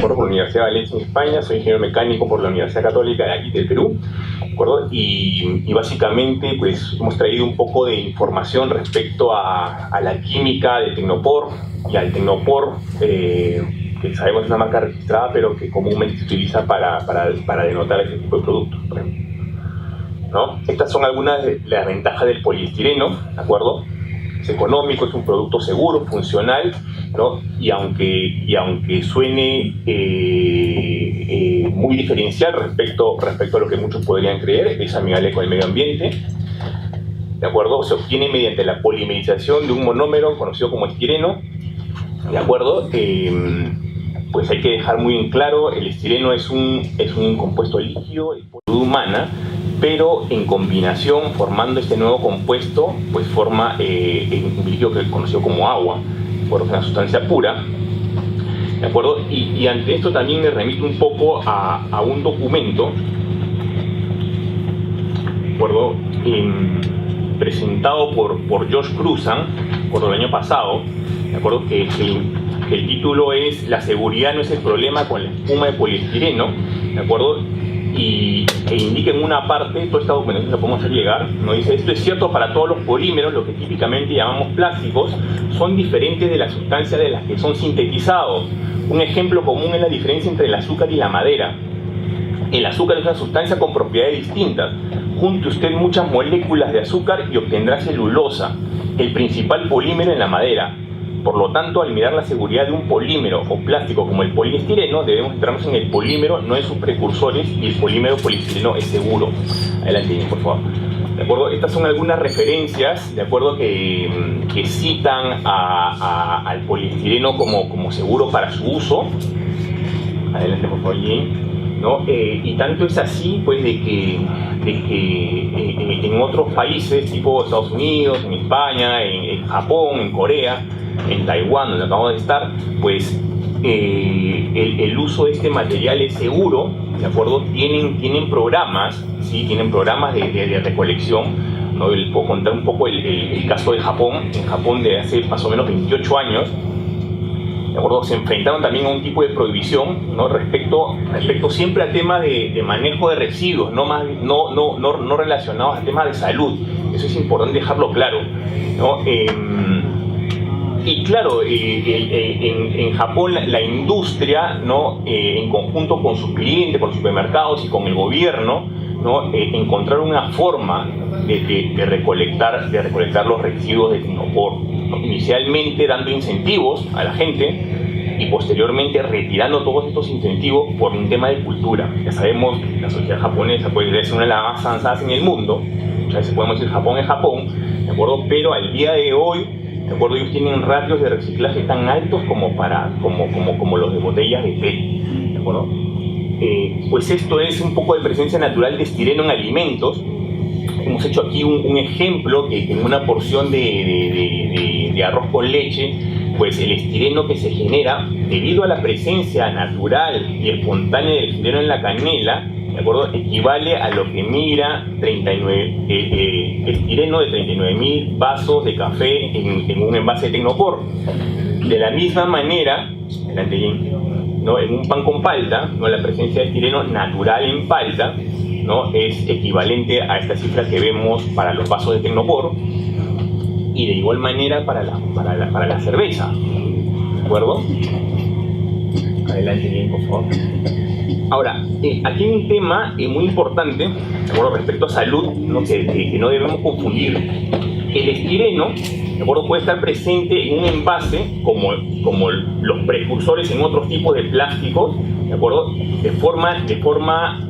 por la Universidad de Valencia en España, soy ingeniero mecánico por la Universidad Católica de aquí del Perú, ¿de acuerdo? Y básicamente pues hemos traído un poco de información respecto a la química de Tecnopor y al Tecnopor, que sabemos es una marca registrada, pero que comúnmente se utiliza para denotar este tipo de productos, por ejemplo, ¿no? Estas son algunas de las ventajas del poliestireno, ¿de acuerdo? Es económico, es un producto seguro, funcional, ¿no? Y aunque suene muy diferencial respecto a lo que muchos podrían creer, es amigable con el medio ambiente, ¿de acuerdo? Se obtiene mediante la polimerización de un monómero conocido como estireno, ¿de acuerdo? Pues hay que dejar muy en claro, el estireno es un compuesto líquido de salud humana, pero en combinación, formando este nuevo compuesto, pues forma un líquido que es conocido como agua, por una sustancia pura, ¿de acuerdo? Y ante esto también me remito un poco a un documento, ¿de acuerdo? Presentado por Josh Cruzan, por el año pasado, ¿de acuerdo? Que el título es "La seguridad no es el problema con la espuma de poliestireno", ¿de acuerdo? E indica en una parte, toda esta documentación la podemos hacer llegar, ¿no? Dice: esto es cierto para todos los polímeros, lo que típicamente llamamos plásticos, son diferentes de las sustancias de las que son sintetizados. Un ejemplo común es la diferencia entre el azúcar y la madera. El azúcar es una sustancia con propiedades distintas. Junte usted muchas moléculas de azúcar y obtendrá celulosa, el principal polímero en la madera. Por lo tanto, al mirar la seguridad de un polímero o plástico como el poliestireno, debemos centrarnos en el polímero, no en sus precursores, y el polímero poliestireno es seguro. Adelante, por favor. ¿De acuerdo? Estas son algunas referencias, ¿de acuerdo?, que citan al poliestireno como seguro para su uso. Adelante, por favor, Jane. ¿No? Y tanto es así, pues, de que en otros países, tipo Estados Unidos, en España, en Japón, en Corea, en Taiwán, donde acabamos de estar, pues el uso de este material es seguro, ¿de acuerdo? Tienen programas, ¿sí? Tienen programas de recolección, ¿no? Les puedo contar un poco el caso de Japón. En Japón, de hace más o menos 28 años, ¿de acuerdo?, se enfrentaron también a un tipo de prohibición, ¿no? respecto siempre a temas de manejo de residuos, no relacionados a temas de salud. Eso es importante dejarlo claro, ¿no? Y claro, en Japón la industria, ¿no? En conjunto con sus clientes, con los supermercados y con el gobierno, ¿no? Encontraron una forma de recolectar los residuos de Tecnopor, ¿no? Inicialmente dando incentivos a la gente y posteriormente retirando todos estos incentivos por un tema de cultura. Ya sabemos, la sociedad japonesa puede ser una de las más avanzadas en el mundo, a veces podemos decir Japón es Japón, ¿de acuerdo? Pero al día de hoy, ¿de acuerdo?, ellos tienen ratios de reciclaje tan altos como los de botellas de PET, ¿de acuerdo? Pues esto es un poco de presencia natural de estireno en alimentos. Hemos hecho aquí un ejemplo que en una porción de arroz con leche, pues el estireno que se genera debido a la presencia natural y espontánea del estireno en la canela, ¿de acuerdo?, equivale a lo que mira estireno de 39.000 vasos de café en un envase de Tecnopor. De la misma manera, ¿no?, en un pan con palta, ¿no?, la presencia de estireno natural en palta, ¿no?, es equivalente a esta cifra que vemos para los vasos de Tecnopor, y de igual manera para la cerveza, ¿de acuerdo? Adelante, bien, por favor. Ahora, aquí hay un tema muy importante, ¿de acuerdo?, respecto a salud, ¿no?, que no debemos confundir. El estireno, ¿de acuerdo?, puede estar presente en un envase como los precursores en otros tipos de plásticos, ¿de acuerdo?, de forma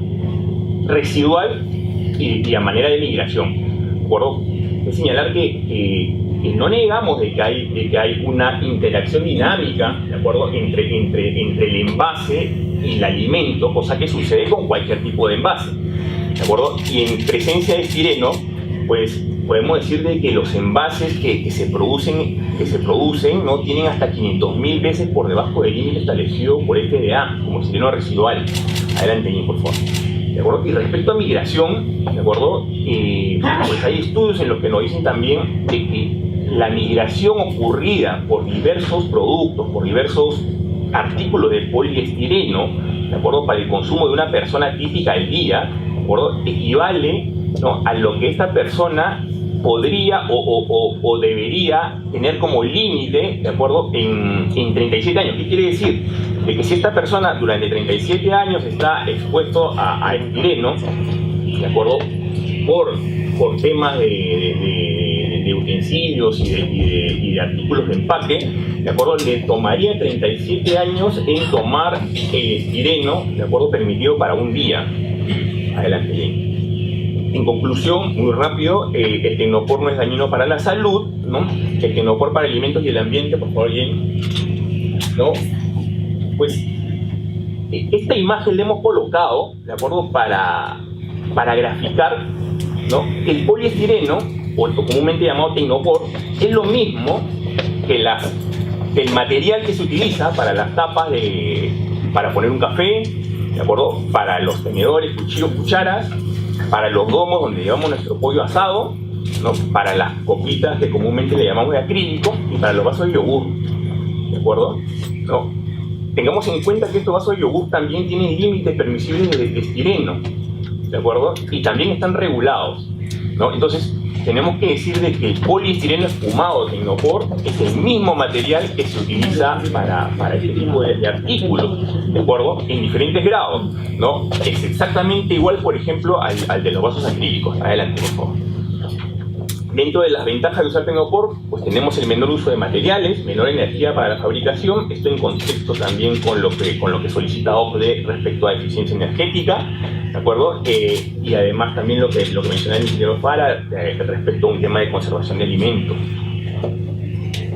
residual y a manera de migración, ¿de acuerdo? Es señalar que no negamos de que hay una interacción dinámica, ¿de acuerdo?, entre el envase y el alimento, cosa que sucede con cualquier tipo de envase, ¿de acuerdo? Y en presencia de estireno, pues podemos decir de que los envases que se producen, ¿no?, tienen hasta 500.000 veces por debajo del límite establecido por FDA como estireno residual. Adelante, por favor. ¿De acuerdo? Y respecto a migración, ¿de acuerdo?, pues hay estudios en los que nos dicen también de que la migración ocurrida por diversos productos, por diversos artículos de poliestireno, ¿de acuerdo?, para el consumo de una persona típica al día, ¿de acuerdo?, equivale, ¿no?, a lo que esta persona podría o debería tener como límite, ¿de acuerdo?, en 37 años. ¿Qué quiere decir? De que si esta persona durante 37 años está expuesto a estireno, ¿de acuerdo?, por temas de utensilios y de artículos de empaque, ¿de acuerdo?, le tomaría 37 años en tomar el estireno, ¿de acuerdo?, permitido para un día. Adelante, Jane. En conclusión, muy rápido, el Tecnopor no es dañino para la salud, ¿no? El Tecnopor para alimentos y el ambiente, por favor, Jane, ¿no? Pues esta imagen la hemos colocado, ¿de acuerdo?, para graficar, ¿no?, que el poliestireno, o comúnmente llamado Tecnopor, es lo mismo que el material que se utiliza para las tapas para poner un café, ¿de acuerdo?, para los tenedores, cuchillos, cucharas, para los domos donde llevamos nuestro pollo asado, ¿no?, para las copitas que comúnmente le llamamos de acrílico, y para los vasos de yogur, ¿de acuerdo? ¿No? Tengamos en cuenta que estos vasos de yogur también tienen límites permisibles de estireno, ¿de acuerdo? Y también están regulados, ¿no? Entonces, tenemos que decir de que el poliestireno espumado Tecnopor es el mismo material que se utiliza para este tipo de artículos, ¿de acuerdo? En diferentes grados, ¿no? Es exactamente igual, por ejemplo, al de los vasos acrílicos. Adelante, por favor. Dentro de las ventajas de usar Tecnopor, pues tenemos el menor uso de materiales, menor energía para la fabricación, esto en contexto también con lo que solicita OCDE respecto a eficiencia energética, ¿de acuerdo? Y además también lo que mencionaba el ingeniero Fara respecto a un tema de conservación de alimentos,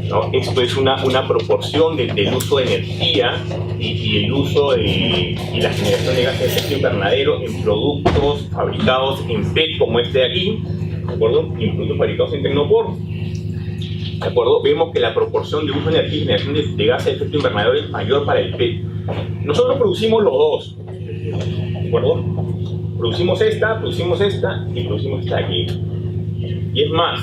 ¿no? Esto es una proporción del uso de energía y el uso y la generación de gases de efecto invernadero en productos fabricados en PET como este de aquí, ¿de acuerdo? Y en productos fabricados en Tecnopor, ¿de acuerdo? Vemos que la proporción de uso de energía y generación de gases de efecto invernadero es mayor para el PET. Nosotros producimos los dos, ¿de acuerdo? Producimos esta y producimos esta de aquí. Y es más,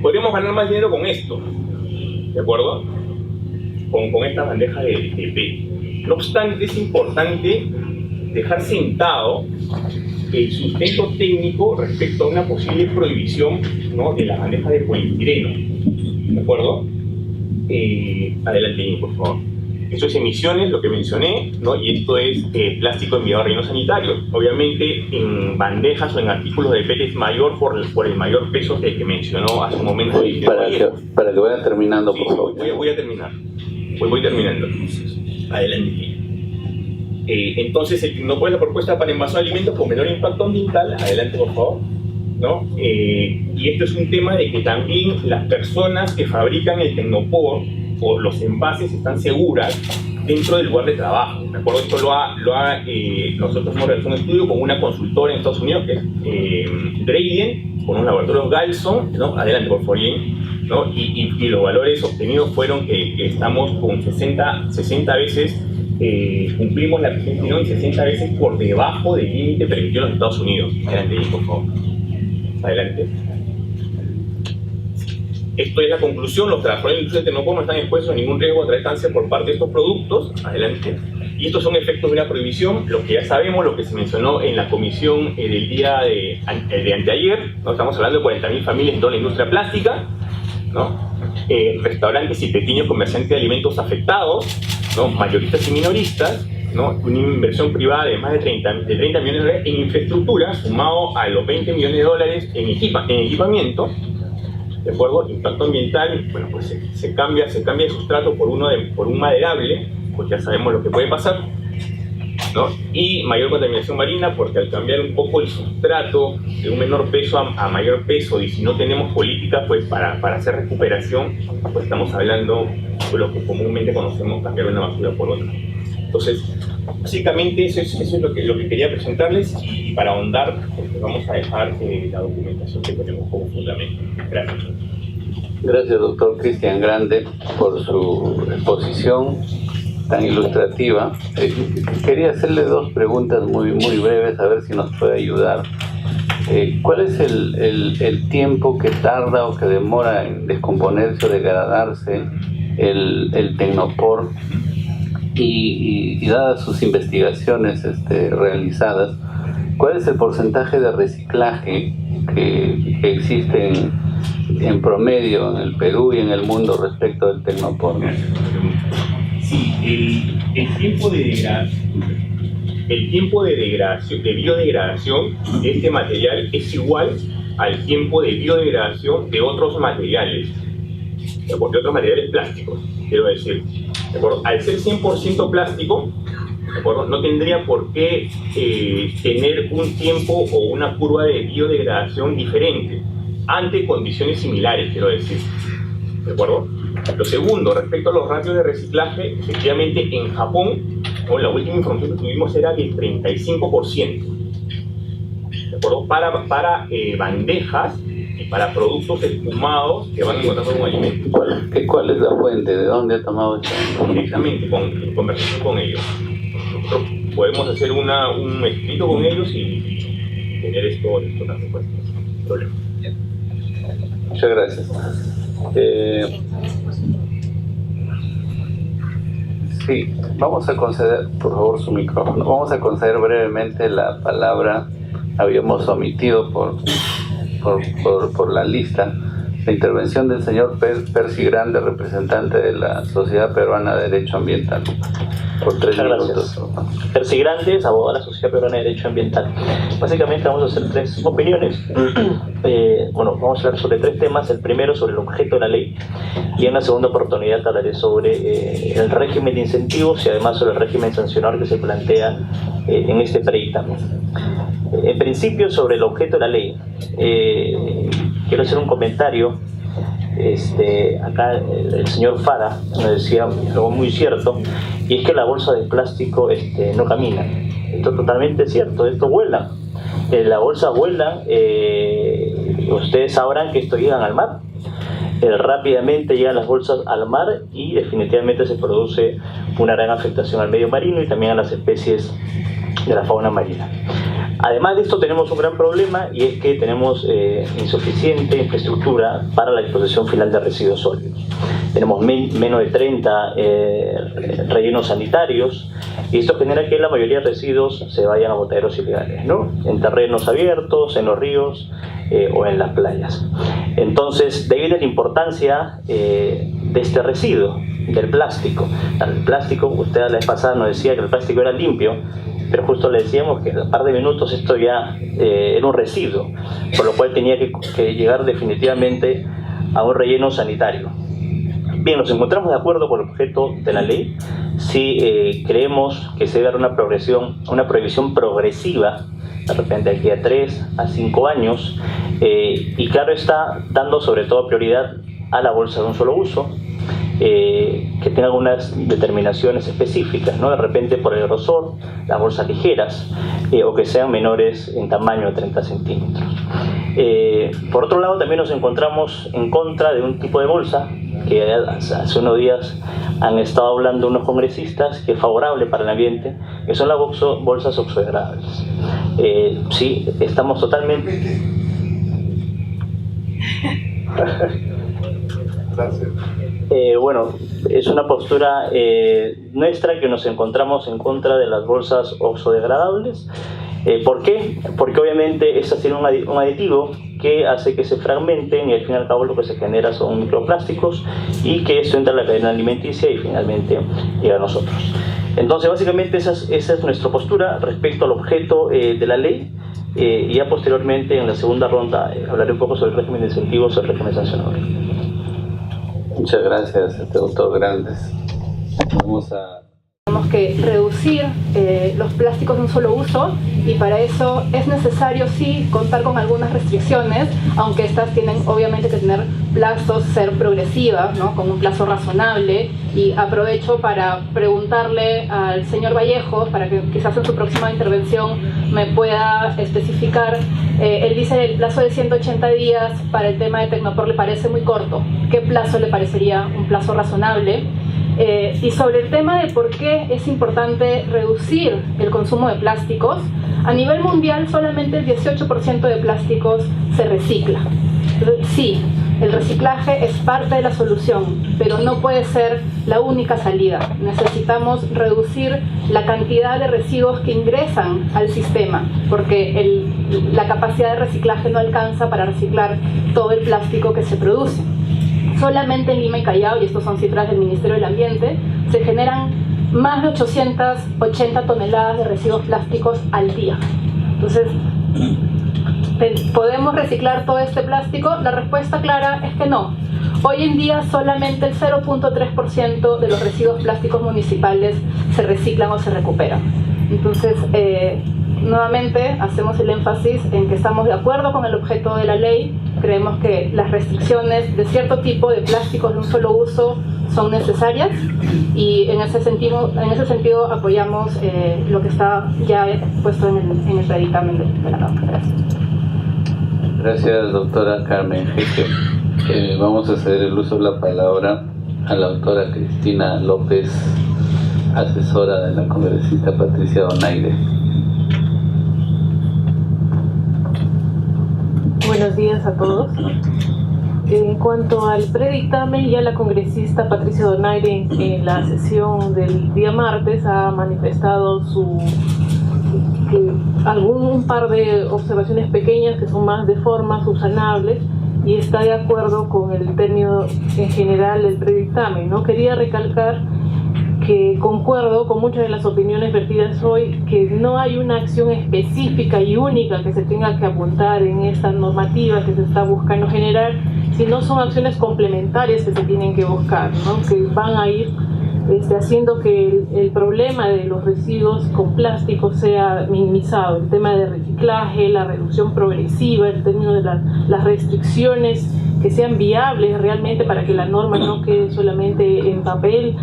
podríamos ganar más dinero con esto, ¿de acuerdo? Con estas bandejas de PET. No obstante, es importante dejar sentado el sustento técnico respecto a una posible prohibición, ¿no?, de las bandejas de poliestireno, ¿de acuerdo? Adelante, por favor. Esto es emisiones, lo que mencioné, ¿no? Y esto es plástico enviado a rellenos sanitarios. Obviamente, en bandejas o en artículos de PET es mayor por el mayor peso que mencionó hace un momento. Para que vaya terminando, sí, por favor. Voy a terminar. Voy terminando. Adelante. Entonces, el Tecnopor es la propuesta para envasar alimentos con menor impacto ambiental. Adelante, por favor, ¿no? Y esto es un tema de que también las personas que fabrican el Tecnopor o los envases están seguras dentro del lugar de trabajo, ¿de acuerdo? Esto nosotros hemos realizado un estudio con una consultora en Estados Unidos que es Drayden, con un laboratorio Galson, ¿no? Adelante, por favor, ¿no? Y los valores obtenidos fueron que estamos con 60 veces cumplimos la prescripción 60 veces por debajo del límite permitido en los Estados Unidos. Adelante, por favor. Adelante. Esto es la conclusión. Los trabajadores de la industria de Tecnopor no están expuestos a ningún riesgo de traer cáncer por parte de estos productos. Adelante. Y estos son efectos de una prohibición, lo que ya sabemos, lo que se mencionó en la comisión del día de anteayer, ¿no? Estamos hablando de 40.000 familias en toda la industria plástica, ¿no? Restaurantes y pequeños comerciantes de alimentos afectados, ¿no? Mayoristas y minoristas, ¿no? Una inversión privada de más de 30 millones de dólares en infraestructura, sumado a los 20 millones de dólares en equipamiento, ¿de acuerdo? Impacto ambiental, bueno, pues se cambia el sustrato por un maderable, pues ya sabemos lo que puede pasar, ¿no? Y mayor contaminación marina, porque al cambiar un poco el sustrato de un menor peso a mayor peso, y si no tenemos políticas pues para hacer recuperación, pues estamos hablando de lo que comúnmente conocemos, cambiar una basura por otra. Entonces, básicamente eso es lo que quería presentarles, y para ahondar pues, vamos a dejar la documentación que tenemos como fundamento. Gracias. Gracias, doctor Cristian Grande, por su exposición tan ilustrativa. Quería hacerle dos preguntas muy breves, a ver si nos puede ayudar. ¿Cuál es el tiempo que tarda o que demora en descomponerse o degradarse el Tecnopor? Y dadas sus investigaciones realizadas, ¿cuál es el porcentaje de reciclaje que existe en promedio en el Perú y en el mundo respecto del Tecnopor? Sí, el tiempo de biodegradación de este material es igual al tiempo de biodegradación de otros materiales, de otros materiales plásticos, quiero decir. ¿De acuerdo? Al ser 100% plástico, ¿de acuerdo?, no tendría por qué tener un tiempo o una curva de biodegradación diferente ante condiciones similares, quiero decir. ¿De acuerdo? Lo segundo, respecto a los ratios de reciclaje, efectivamente en Japón, ¿no?, la última información que tuvimos era del 35%. ¿De acuerdo? Para bandejas y para productos espumados que van a encontrar como alimento. ¿Cuál es la fuente? ¿De dónde ha tomado esto? Directamente, en conversación con ellos. Nosotros podemos hacer un escrito con ellos y tener esto las respuestas. No problema. Muchas gracias. Sí, vamos a conceder, por favor, su micrófono. Vamos a conceder brevemente la palabra habíamos omitido por la lista la intervención del señor Percy Grande, representante de la Sociedad Peruana de Derecho Ambiental. Por 3 minutos. Percy Grande, abogado de la Sociedad Peruana de Derecho Ambiental. Básicamente vamos a hacer 3 opiniones. Vamos a hablar sobre 3 temas. El primero sobre el objeto de la ley, y en la segunda oportunidad hablaré sobre el régimen de incentivos y además sobre el régimen sancionador que se plantea en este predictamen. En principio, sobre el objeto de la ley, quiero hacer un comentario. Acá el señor Fara nos decía algo muy cierto, y es que la bolsa de plástico no camina. Esto es totalmente cierto, esto vuela. La bolsa vuela, ustedes sabrán que esto llegan al mar. Rápidamente llegan las bolsas al mar y definitivamente se produce una gran afectación al medio marino y también a las especies de la fauna marina. Además de esto tenemos un gran problema, y es que tenemos insuficiente infraestructura para la disposición final de residuos sólidos. Tenemos menos de 30 rellenos sanitarios, y esto genera que la mayoría de residuos se vayan a botaderos ilegales, ¿no? En terrenos abiertos, en los ríos o en las playas. Entonces, de ahí viene la importancia de este residuo, del plástico. El plástico, usted la vez pasada nos decía que el plástico era limpio, pero justo le decíamos que en un par de minutos esto ya era un residuo, por lo cual tenía que llegar definitivamente a un relleno sanitario. Bien, nos encontramos de acuerdo con el objeto de la ley. Sí, creemos que se debe dar una prohibición progresiva, de repente aquí a 3 a 5 años, y claro está, dando sobre todo prioridad a la bolsa de un solo uso, que tenga algunas determinaciones específicas, ¿no? De repente por el grosor, las bolsas ligeras, o que sean menores en tamaño de 30 centímetros. Por otro lado, también nos encontramos en contra de un tipo de bolsa que hace unos días han estado hablando unos congresistas, que es favorable para el ambiente, que son las bolsas oxodegradables. Sí, estamos totalmente... Gracias. Es una postura nuestra, que nos encontramos en contra de las bolsas oxodegradables. ¿Por qué? Porque obviamente estas tienen un aditivo que hace que se fragmenten, y al fin y al cabo lo que se genera son microplásticos, y que esto entra a la cadena alimenticia y finalmente llega a nosotros. Entonces, básicamente esa es nuestra postura respecto al objeto de la ley. Y ya posteriormente, en la segunda ronda, hablaré un poco sobre el régimen de incentivos y el régimen sancionador. Muchas gracias, doctor Grandes. Tenemos que reducir los plásticos de un solo uso, y para eso es necesario sí contar con algunas restricciones, aunque estas tienen obviamente que tener plazos, ser progresivas, ¿no? Con un plazo razonable. Y aprovecho para preguntarle al señor Vallejos, para que quizás en su próxima intervención me pueda especificar. Él dice el plazo de 180 días para el tema de Tecnopor le parece muy corto. ¿Qué plazo le parecería un plazo razonable? Y sobre el tema de por qué es importante reducir el consumo de plásticos, a nivel mundial solamente el 18% de plásticos se recicla. Sí, el reciclaje es parte de la solución, pero no puede ser la única salida. Necesitamos reducir la cantidad de residuos que ingresan al sistema, porque la capacidad de reciclaje no alcanza para reciclar todo el plástico que se produce. Solamente en Lima y Callao, y estas son cifras del Ministerio del Ambiente, se generan más de 880 toneladas de residuos plásticos al día. Entonces, ¿podemos reciclar todo este plástico? La respuesta clara es que no. Hoy en día solamente el 0.3% de los residuos plásticos municipales se reciclan o se recuperan. Entonces, nuevamente hacemos el énfasis en que estamos de acuerdo con el objeto de la ley. Creemos que las restricciones de cierto tipo de plásticos de un solo uso son necesarias, y en ese sentido apoyamos lo que está ya puesto en el predictamen de la Cámara. Gracias. Gracias, doctora Carmen Jeque. Vamos a ceder el uso de la palabra a la doctora Cristina López, asesora de la congresista Patricia Donaire. Buenos días a todos. En cuanto al predictamen, ya la congresista Patricia Donaire en la sesión del día martes ha manifestado su un par de observaciones pequeñas que son más de forma subsanables, y está de acuerdo con el término en general del predictamen, ¿no? Quería recalcar que concuerdo con muchas de las opiniones vertidas hoy, que no hay una acción específica y única que se tenga que apuntar en esta normativa que se está buscando generar, sino son acciones complementarias que se tienen que buscar, ¿no? Que van a ir haciendo que el problema de los residuos con plástico sea minimizado. El tema de reciclaje, la reducción progresiva, el término de las restricciones que sean viables realmente para que la norma no quede solamente en papel.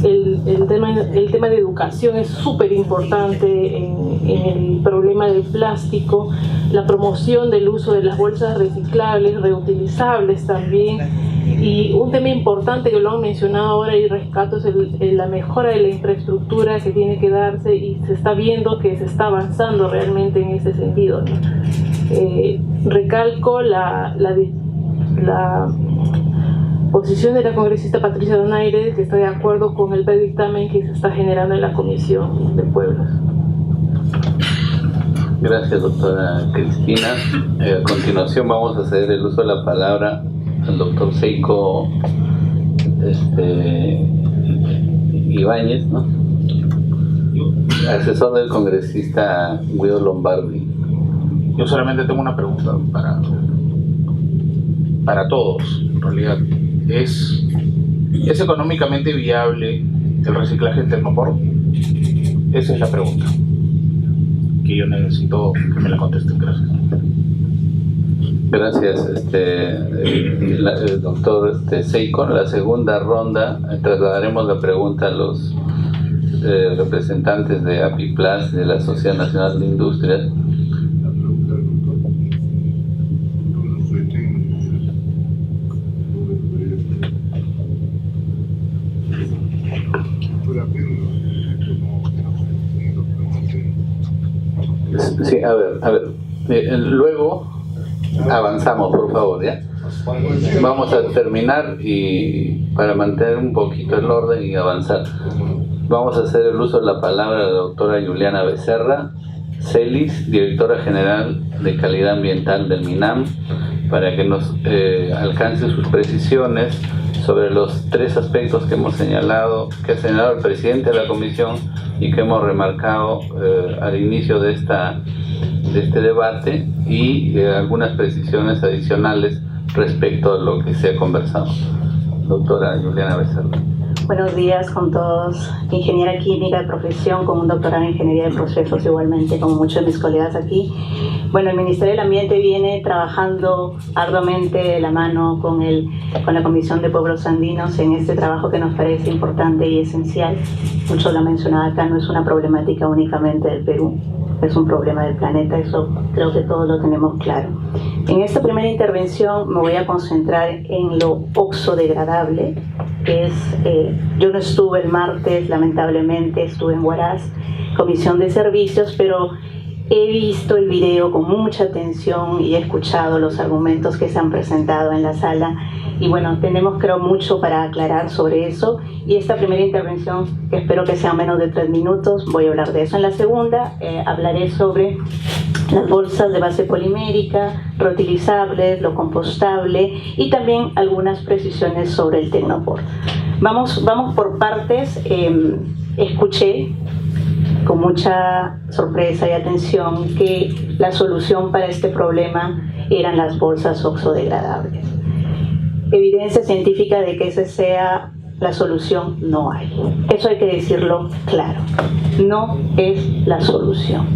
El tema de educación es súper importante en el problema del plástico, la promoción del uso de las bolsas reciclables, reutilizables también. Y un tema importante que lo han mencionado ahora y rescato es la mejora de la infraestructura que tiene que darse, y se está viendo que se está avanzando realmente en ese sentido, ¿no? Recalco la posición de la congresista Patricia Donaire, que está de acuerdo con el predictamen que se está generando en la Comisión de Pueblos. Gracias, doctora Cristina. A continuación vamos a ceder el uso de la palabra al doctor Seiko Ibáñez, ¿no? Asesor del congresista Guido Lombardi. Yo solamente tengo una pregunta para todos, en realidad. ¿Es económicamente viable el reciclaje en Tecnopor? Esa es la pregunta que yo necesito que me la contesten. Gracias. Gracias, doctor Seiko. En la segunda ronda trasladaremos la pregunta a los representantes de APIPLAS, de la Sociedad Nacional de Industrias. Sí, a ver. Luego avanzamos, por favor, ¿ya? Vamos a terminar, y para mantener un poquito el orden y avanzar, vamos a hacer el uso de la palabra de la doctora Juliana Becerra Celis, directora general de calidad ambiental del MINAM, para que nos alcance sus precisiones sobre los tres aspectos que hemos señalado, que ha señalado el presidente de la comisión y que hemos remarcado al inicio de este debate, y algunas precisiones adicionales respecto a lo que se ha conversado. Doctora Juliana Becerra. Buenos días con todos. Ingeniera química de profesión, con un doctorado en ingeniería de procesos, igualmente como muchos de mis colegas aquí. Bueno, el Ministerio del Ambiente viene trabajando arduamente de la mano con la Comisión de Pueblos Andinos en este trabajo que nos parece importante y esencial. Mucho lo ha mencionado acá, no es una problemática únicamente del Perú, es un problema del planeta, eso creo que todos lo tenemos claro. En esta primera intervención me voy a concentrar en lo oxodegradable, que es, yo no estuve el martes, lamentablemente, estuve en Huaraz, Comisión de Servicios, pero he visto el video con mucha atención y he escuchado los argumentos que se han presentado en la sala, y bueno, tenemos creo mucho para aclarar sobre eso, y esta primera intervención, que espero que sea menos de 3 minutos, voy a hablar de eso. En la segunda hablaré sobre las bolsas de base polimérica, reutilizables, lo compostable, y también algunas precisiones sobre el Tecnopor. Vamos por partes. Escuché con mucha sorpresa y atención que la solución para este problema eran las bolsas oxodegradables. Evidencia científica de que esa sea la solución no hay. Eso hay que decirlo claro. No es la solución.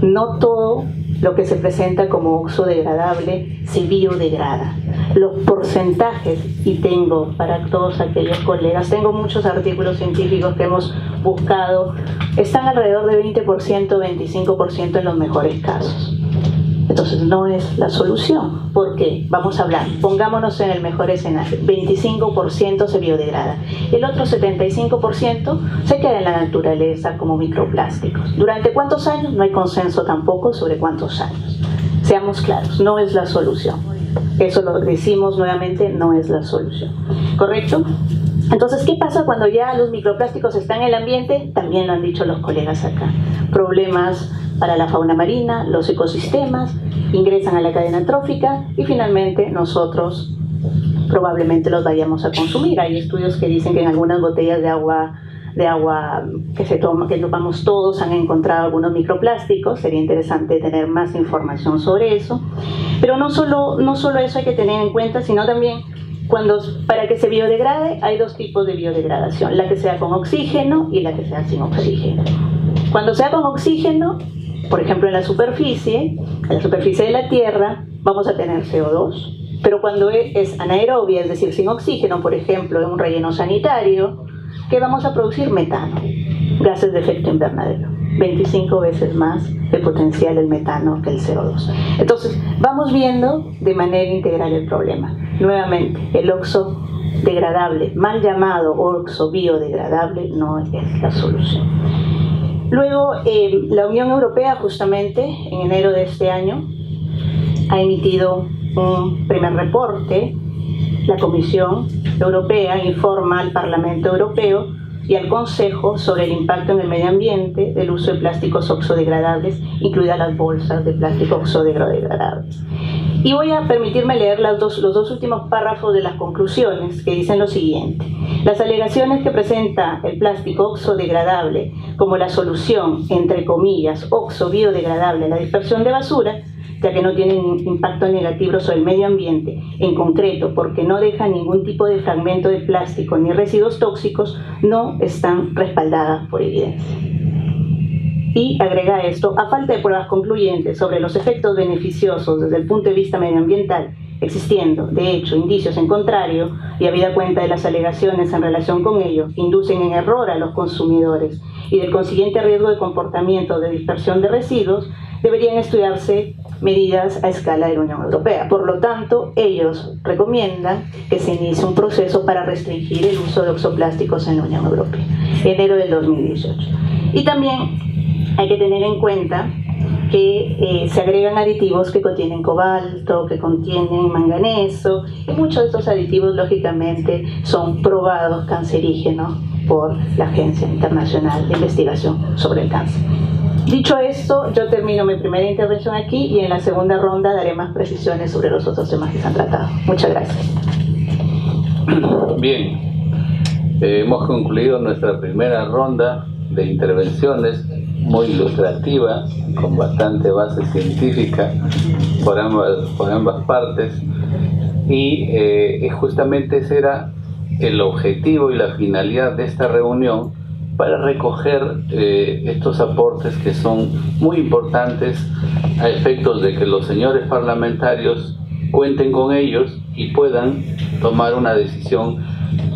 No todo lo que se presenta como oxodegradable se biodegrada. Los porcentajes, y tengo para todos aquellos colegas, tengo muchos artículos científicos que hemos buscado, están alrededor de 20%, 25% en los mejores casos. Entonces no es la solución. ¿Por qué? Vamos a hablar, pongámonos en el mejor escenario. 25% se biodegrada. El otro 75% se queda en la naturaleza como microplásticos. ¿Durante cuántos años? No hay consenso tampoco sobre cuántos años. Seamos claros, no es la solución. Eso lo decimos nuevamente, no es la solución. ¿Correcto? Entonces, ¿qué pasa cuando ya los microplásticos están en el ambiente? También lo han dicho los colegas acá. Problemas para la fauna marina, los ecosistemas, ingresan a la cadena trófica y finalmente nosotros probablemente los vayamos a consumir. Hay estudios que dicen que en algunas botellas de agua que tomamos todos han encontrado algunos microplásticos. Sería interesante tener más información sobre eso. Pero no solo eso hay que tener en cuenta, sino también para que se biodegrade hay dos tipos de biodegradación, la que sea con oxígeno y la que sea sin oxígeno. Cuando sea con oxígeno, por ejemplo en la superficie de la Tierra, vamos a tener CO2, pero cuando es anaerobia, es decir, sin oxígeno, por ejemplo en un relleno sanitario, ¿qué vamos a producir? Metano, gases de efecto invernadero, 25 veces más de potencial el metano que el CO2. Entonces, vamos viendo de manera integral el problema. Nuevamente, el oxo degradable, mal llamado oxo biodegradable, no es la solución. Luego, la Unión Europea, justamente en enero de este año, ha emitido un primer reporte. La Comisión Europea informa al Parlamento Europeo y al Consejo sobre el impacto en el medio ambiente del uso de plásticos oxodegradables, incluidas las bolsas de plástico oxodegradables. Y voy a permitirme leer los dos últimos párrafos de las conclusiones, que dicen lo siguiente. Las alegaciones que presenta el plástico oxodegradable como la solución, entre comillas, oxo-biodegradable a la dispersión de basura, ya que no tienen impacto negativo sobre el medio ambiente, en concreto porque no dejan ningún tipo de fragmento de plástico ni residuos tóxicos, no están respaldadas por evidencia. Y agrega esto, a falta de pruebas concluyentes sobre los efectos beneficiosos desde el punto de vista medioambiental, existiendo, de hecho, indicios en contrario, y habida cuenta de las alegaciones en relación con ello, que inducen en error a los consumidores y del consiguiente riesgo de comportamiento de dispersión de residuos, deberían estudiarse medidas a escala de la Unión Europea. Por lo tanto, ellos recomiendan que se inicie un proceso para restringir el uso de oxoplásticos en la Unión Europea, enero del 2018. Y también hay que tener en cuenta que se agregan aditivos que contienen cobalto, que contienen manganeso, y muchos de estos aditivos, lógicamente, son probados cancerígenos por la Agencia Internacional de Investigación sobre el Cáncer. Dicho esto, yo termino mi primera intervención aquí y en la segunda ronda daré más precisiones sobre los otros temas que se han tratado. Muchas gracias. Bien, hemos concluido nuestra primera ronda de intervenciones, muy ilustrativa, con bastante base científica por ambas partes, y justamente ese era el objetivo y la finalidad de esta reunión, para recoger estos aportes que son muy importantes a efectos de que los señores parlamentarios cuenten con ellos y puedan tomar una decisión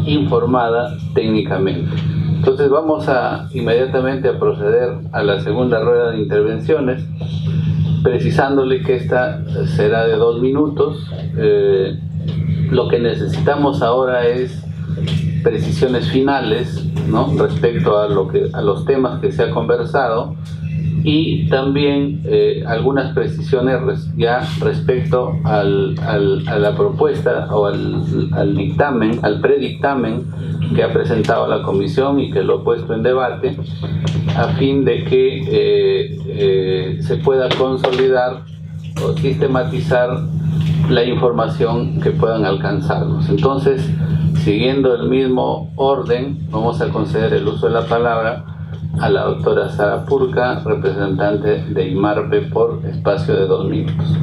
informada técnicamente. Entonces vamos inmediatamente a proceder a la segunda rueda de intervenciones, precisándole que esta será de 2 minutos. Lo que necesitamos ahora es precisiones finales, ¿no?, respecto a los temas que se ha conversado, y también algunas precisiones ya respecto a la propuesta o al dictamen, al predictamen que ha presentado la Comisión y que lo ha puesto en debate, a fin de que se pueda consolidar o sistematizar la información que puedan alcanzarnos. Entonces, siguiendo el mismo orden, vamos a conceder el uso de la palabra a la doctora Sara Purka, representante de IMARPE, por espacio de 2 minutos.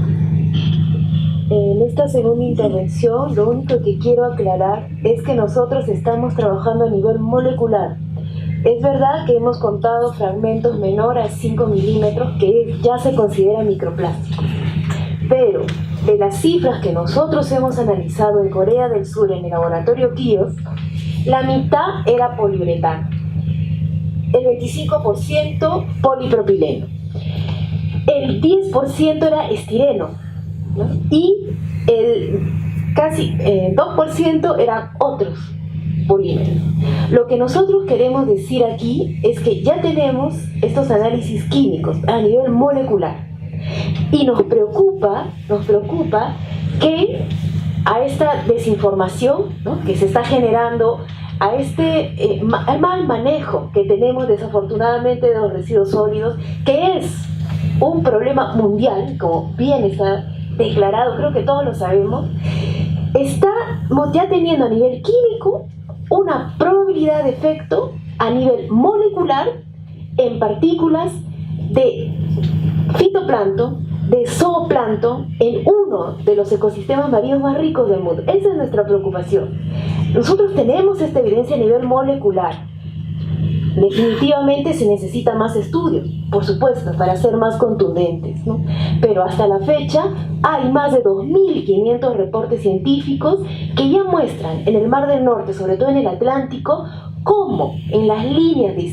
En esta segunda intervención, lo único que quiero aclarar es que nosotros estamos trabajando a nivel molecular. Es verdad que hemos contado fragmentos menores a 5 milímetros que ya se considera microplástico, pero de las cifras que nosotros hemos analizado en Corea del Sur en el laboratorio KIOS, la mitad era poliuretano, el 25% polipropileno, el 10% era estireno, ¿no?, y el casi 2% eran otros polímeros. Lo que nosotros queremos decir aquí es que ya tenemos estos análisis químicos a nivel molecular. Y nos preocupa que a esta desinformación, ¿no?, que se está generando, a al mal manejo que tenemos desafortunadamente de los residuos sólidos, que es un problema mundial, como bien está declarado, creo que todos lo sabemos, está ya teniendo a nivel químico una probabilidad de efecto a nivel molecular en partículas de fitoplancton, de zooplancton, en uno de los ecosistemas marinos más ricos del mundo. Esa es nuestra preocupación. Nosotros tenemos esta evidencia a nivel molecular. Definitivamente se necesita más estudios, por supuesto, para ser más contundentes, ¿no? Pero hasta la fecha hay más de 2.500 reportes científicos que ya muestran en el Mar del Norte, sobre todo en el Atlántico, cómo en las líneas de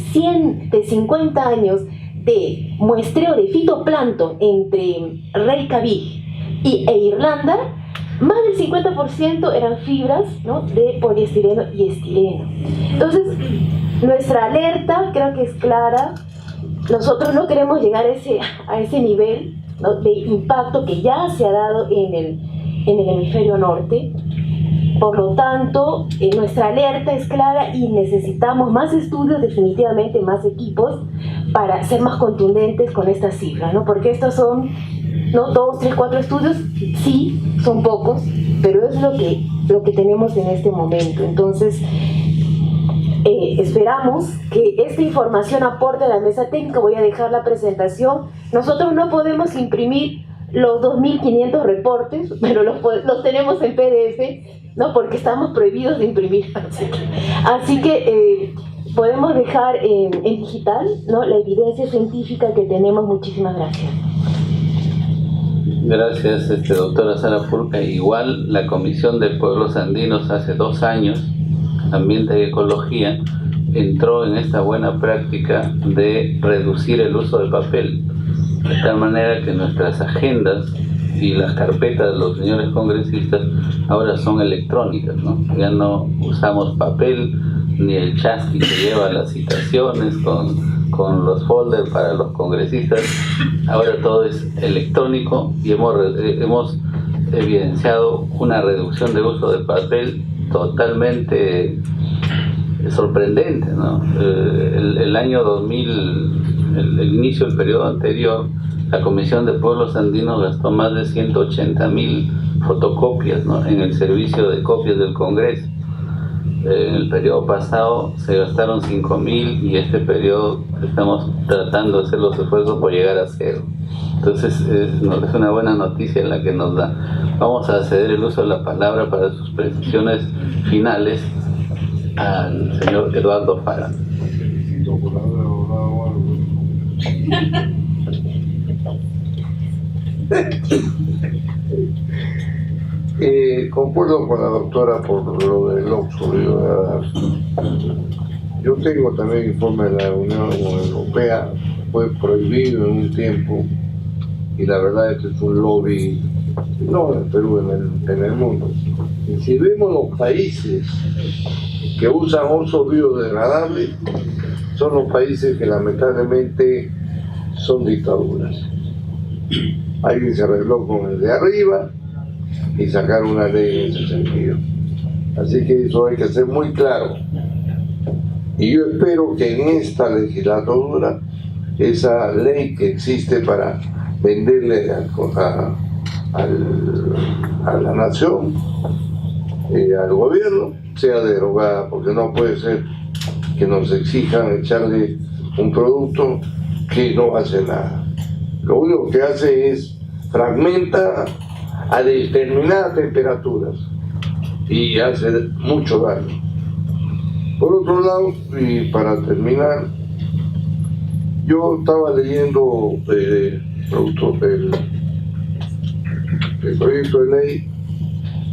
50 años de muestreo de fitoplancton entre Reykjavik e Irlanda, más del 50% eran fibras, ¿no?, de poliestireno y estireno. Entonces, nuestra alerta creo que es clara. Nosotros no queremos llegar a ese nivel, ¿no?, de impacto que ya se ha dado en el hemisferio norte. Por lo tanto, nuestra alerta es clara y necesitamos más estudios, definitivamente más equipos, para ser más contundentes con estas cifras, ¿no? Porque estos son, ¿no?, 2, 3, 4 estudios, sí, son pocos, pero es lo que tenemos en este momento. Entonces, esperamos que esta información aporte a la mesa técnica. Voy a dejar la presentación. Nosotros no podemos imprimir los 2.500 reportes, pero los tenemos en PDF, ¿no?, porque estamos prohibidos de imprimir. Así que podemos dejar en digital, ¿no?, la evidencia científica que tenemos. Muchísimas gracias. Gracias, doctora Sara Purca. Igual la Comisión de Pueblos Andinos hace 2 años, Ambiente y Ecología, entró en esta buena práctica de reducir el uso de papel, de tal manera que nuestras agendas y las carpetas de los señores congresistas ahora son electrónicas, ¿no? Ya no usamos papel ni el chasqui que lleva las citaciones con los folders para los congresistas. Ahora todo es electrónico y hemos evidenciado una reducción de uso de papel totalmente sorprendente, ¿no? El año 2000, el inicio del periodo anterior, la Comisión de Pueblos Andinos gastó más de 180.000 fotocopias, ¿no?, en el servicio de copias del Congreso. En el periodo pasado se gastaron 5.000 y este periodo estamos tratando de hacer los esfuerzos por llegar a 0. Entonces es una buena noticia la que nos da. Vamos a ceder el uso de la palabra para sus precisiones finales al señor Eduardo Fara. Concuerdo con la doctora por lo del óxido. Yo tengo también informe de la Unión Europea, fue prohibido en un tiempo, y la verdad es que es un lobby, no en el Perú, en el mundo. Y si vemos los países que usan óxido biodegradable, son los países que lamentablemente son dictaduras. Alguien se arregló con el de arriba y sacaron una ley en ese sentido. Así que eso hay que ser muy claro. Y yo espero que en esta legislatura esa ley que existe para venderle a la nación, al gobierno, sea derogada, porque no puede ser que nos exijan echarle un producto que no hace nada. Lo único que hace es fragmenta a determinadas temperaturas y hace mucho daño. Por otro lado, y para terminar, yo estaba leyendo el proyecto de ley,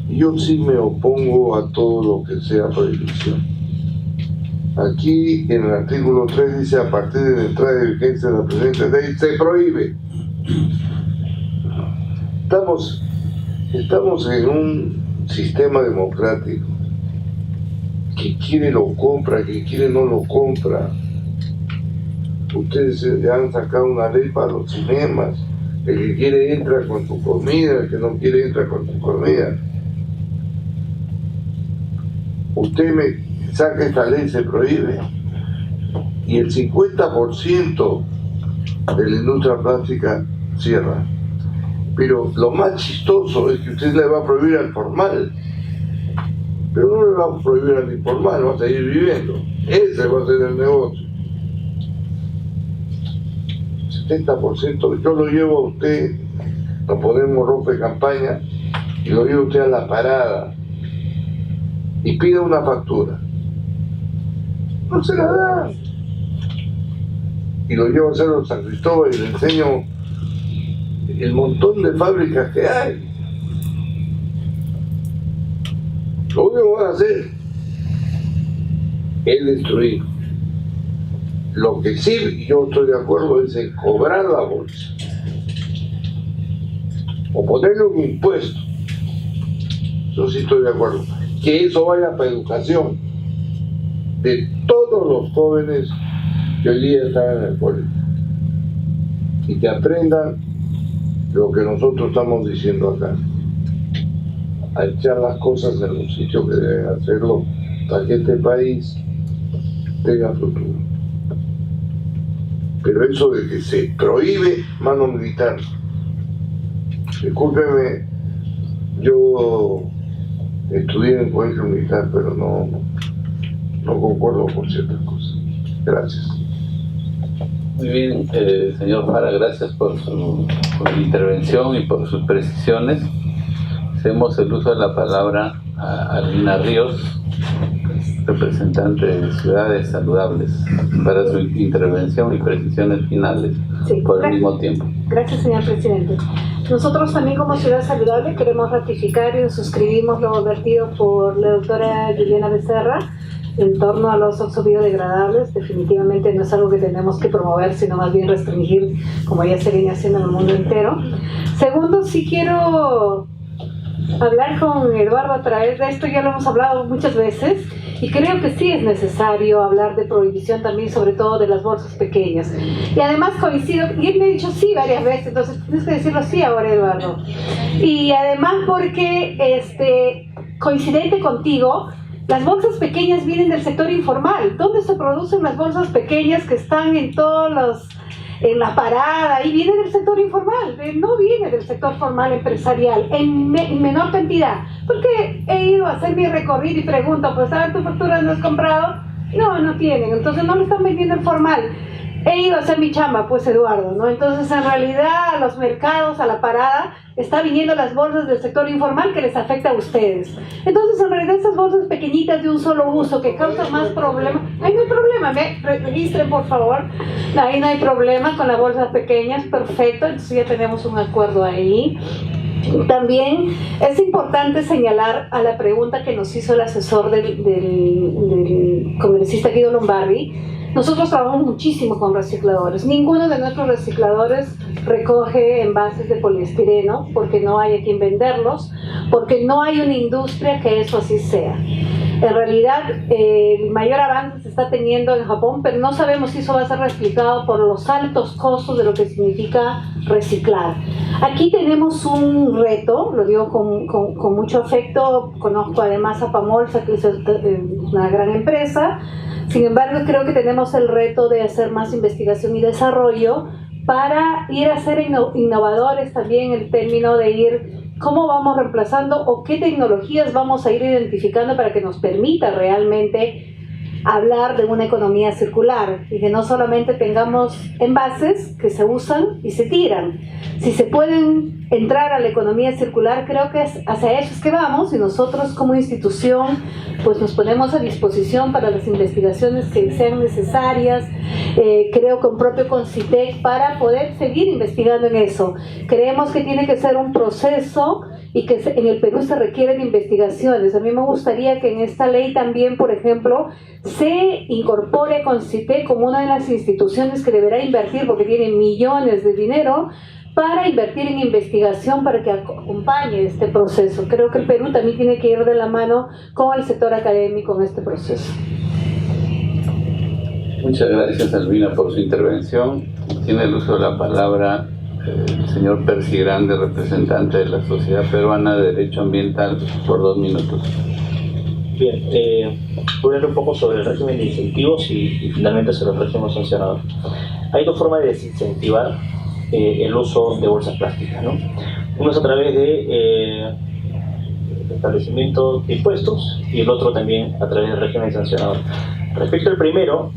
y yo sí me opongo a todo lo que sea prohibición. Aquí en el artículo 3 dice: a partir de la entrada de vigencia de la presente ley se prohíbe. Estamos en un sistema democrático. Que quiere lo compra, que quiere no lo compra. Ustedes ya han sacado una ley para los cinemas. El que quiere entra con tu comida, el que no quiere entra con tu comida. Usted me saca esta ley, se prohíbe. Y el 50% de la industria plástica cierra. Pero lo más chistoso es que usted le va a prohibir al formal, pero no le va a prohibir al informal, va a seguir viviendo. Ese va a ser el negocio. 70%, yo lo llevo a usted, lo ponemos ropa de campaña y lo lleva usted a la parada y pide una factura. No se la da. Y lo llevo a hacer a San Cristóbal y le enseño el montón de fábricas que hay. Lo único que van a hacer es destruir. Lo que sí yo estoy de acuerdo es en cobrar la bolsa o ponerle un impuesto. Yo sí estoy de acuerdo. Que eso vaya para educación de todos los jóvenes que hoy día están en el colegio y que aprendan lo que nosotros estamos diciendo acá, a echar las cosas en los sitios que deben hacerlo para que este país tenga futuro. Pero eso de que se prohíbe mano militar, discúlpeme, yo estudié en el colegio militar, pero no concuerdo con ciertas cosas. Gracias. Muy bien, señor Fara, gracias por su intervención y por sus precisiones. Hacemos el uso de la palabra a Albina Ríos, representante de Ciudades Saludables, para su intervención y precisiones finales por el mismo tiempo. Gracias, señor presidente. Nosotros también como Ciudad Saludable queremos ratificar y suscribimos lo advertido por la doctora Juliana Becerra en torno a los oxos biodegradables. Definitivamente no es algo que tenemos que promover, sino más bien restringir, como ya se viene haciendo en el mundo entero. Segundo, sí quiero hablar con Eduardo a través de esto, ya lo hemos hablado muchas veces, y creo que sí es necesario hablar de prohibición también, sobre todo de las bolsas pequeñas. Y además coincido, y él me ha dicho sí varias veces, entonces tienes que decirlo sí ahora, Eduardo. Y además porque, coincidente contigo, las bolsas pequeñas vienen del sector informal. ¿Dónde se producen las bolsas pequeñas que están en en la parada? Y viene del sector informal, no viene del sector formal empresarial, en menor cantidad. Porque he ido a hacer mi recorrido y pregunto, pues a ver, ¿tu factura no has comprado? No tienen, entonces no lo están vendiendo en formal. He ido a hacer mi chamba, pues Eduardo, ¿no? Entonces en realidad a los mercados, a la parada, está viniendo las bolsas del sector informal que les afecta a ustedes. Entonces en realidad esas bolsas pequeñitas de un solo uso que causan más problemas, ahí no hay problema, registren por favor, ahí no hay problema con las bolsas pequeñas, perfecto, entonces ya tenemos un acuerdo ahí. También es importante señalar a la pregunta que nos hizo el asesor del congresista Guido Lombardi. Nosotros trabajamos muchísimo con recicladores. Ninguno de nuestros recicladores recoge envases de poliestireno porque no hay a quien venderlos, porque no hay una industria que eso así sea. En realidad, el mayor avance se está teniendo en Japón, pero no sabemos si eso va a ser replicado por los altos costos de lo que significa reciclar. Aquí tenemos un reto, lo digo con mucho afecto. Conozco además a Pamolsa, que es una gran empresa. Sin embargo, creo que tenemos el reto de hacer más investigación y desarrollo para ir a ser innovadores también en el término de ir cómo vamos reemplazando o qué tecnologías vamos a ir identificando para que nos permita realmente hablar de una economía circular y que no solamente tengamos envases que se usan y se tiran. Si se pueden entrar a la economía circular, creo que hacia eso es que vamos, y nosotros como institución pues nos ponemos a disposición para las investigaciones que sean necesarias, creo con propio Concitec, para poder seguir investigando en eso. Creemos que tiene que ser un proceso y que en el Perú se requieren investigaciones. A mí me gustaría que en esta ley también, por ejemplo, se incorpore a Concitec como una de las instituciones que deberá invertir, porque tiene millones de dinero, para invertir en investigación para que acompañe este proceso. Creo que el Perú también tiene que ir de la mano con el sector académico en este proceso. Muchas gracias, Albina, por su intervención. Tiene el uso de la palabra el señor Percy Grande, representante de la Sociedad Peruana de Derecho Ambiental, por 2 minutos. Bien, voy a hablar un poco sobre el régimen de incentivos y finalmente sobre el régimen sancionador. Hay dos formas de desincentivar el uso de bolsas plásticas, ¿no? Uno es a través de establecimiento de impuestos y el otro también a través del régimen sancionador. Respecto al primero,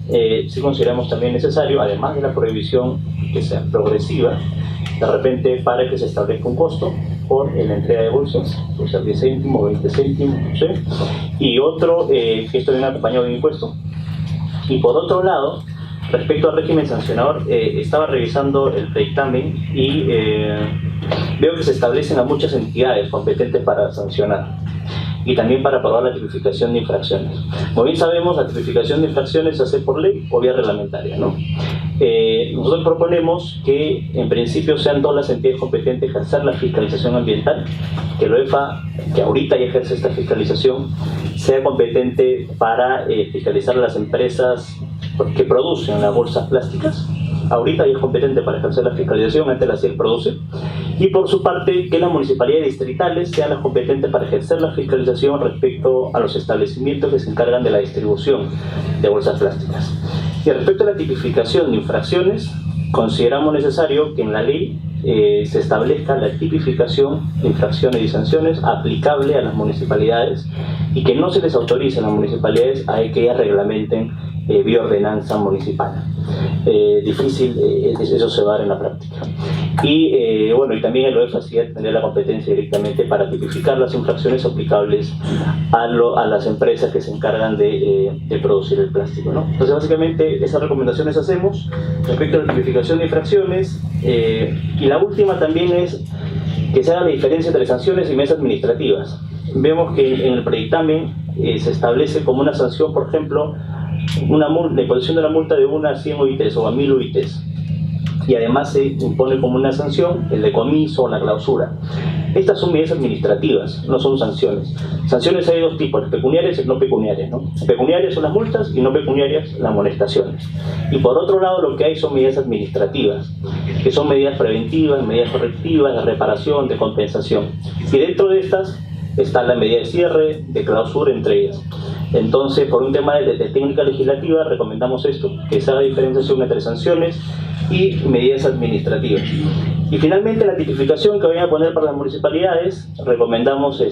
sí consideramos también necesario, además de la prohibición que sea progresiva, de repente para que se establezca un costo por la entrega de bolsas, o sea, 10 céntimos, 20 céntimos, no sé, y otro que esto viene acompañado de un impuesto. Y por otro lado, respecto al régimen sancionador, estaba revisando el dictamen y veo que se establecen a muchas entidades competentes para sancionar y también para aprobar la tipificación de infracciones. Como bien sabemos, la tipificación de infracciones se hace por ley o vía reglamentaria, ¿no? Nosotros proponemos que en principio sean todas las entidades competentes que hacer la fiscalización ambiental, que el OEFA, que ahorita ya ejerce esta fiscalización, sea competente para fiscalizar a las empresas que producen las bolsas plásticas. Ahorita ya es competente para ejercer la fiscalización, antes la hacía el produce. Y por su parte, que las municipalidades distritales sean las competentes para ejercer la fiscalización respecto a los establecimientos que se encargan de la distribución de bolsas plásticas. Y respecto a la tipificación de infracciones, consideramos necesario que en la ley se establezca la tipificación de infracciones y sanciones aplicable a las municipalidades y que no se les autorice a las municipalidades a que ellas reglamenten vía ordenanza municipal. Difícil eso se va a dar en la práctica. Y bueno, y también el OEFA sí tendría la competencia directamente para tipificar las infracciones aplicables a las empresas que se encargan de producir el plástico, ¿no? Entonces básicamente esas recomendaciones hacemos respecto a la tipificación de infracciones, y la última también es que se haga la diferencia entre sanciones y medidas administrativas. Vemos que en el predictamen se establece como una sanción, por ejemplo, la imposición de la multa de 1 a 100 OITs o a 1000 OITs, y además se impone como una sanción el decomiso o la clausura. Estas son medidas administrativas, no son sanciones. Sanciones hay dos tipos, las pecuniarias y no pecuniarias, ¿no? Pecuniarias son las multas y no pecuniarias las amonestaciones. Y por otro lado lo que hay son medidas administrativas, que son medidas preventivas, medidas correctivas, de reparación, de compensación. Y dentro de estas está la medida de cierre, de clausura, entre ellas. Entonces, por un tema de técnica legislativa, recomendamos esto, que se haga diferenciación entre sanciones y medidas administrativas. Y finalmente, la tipificación que vayan a poner para las municipalidades, recomendamos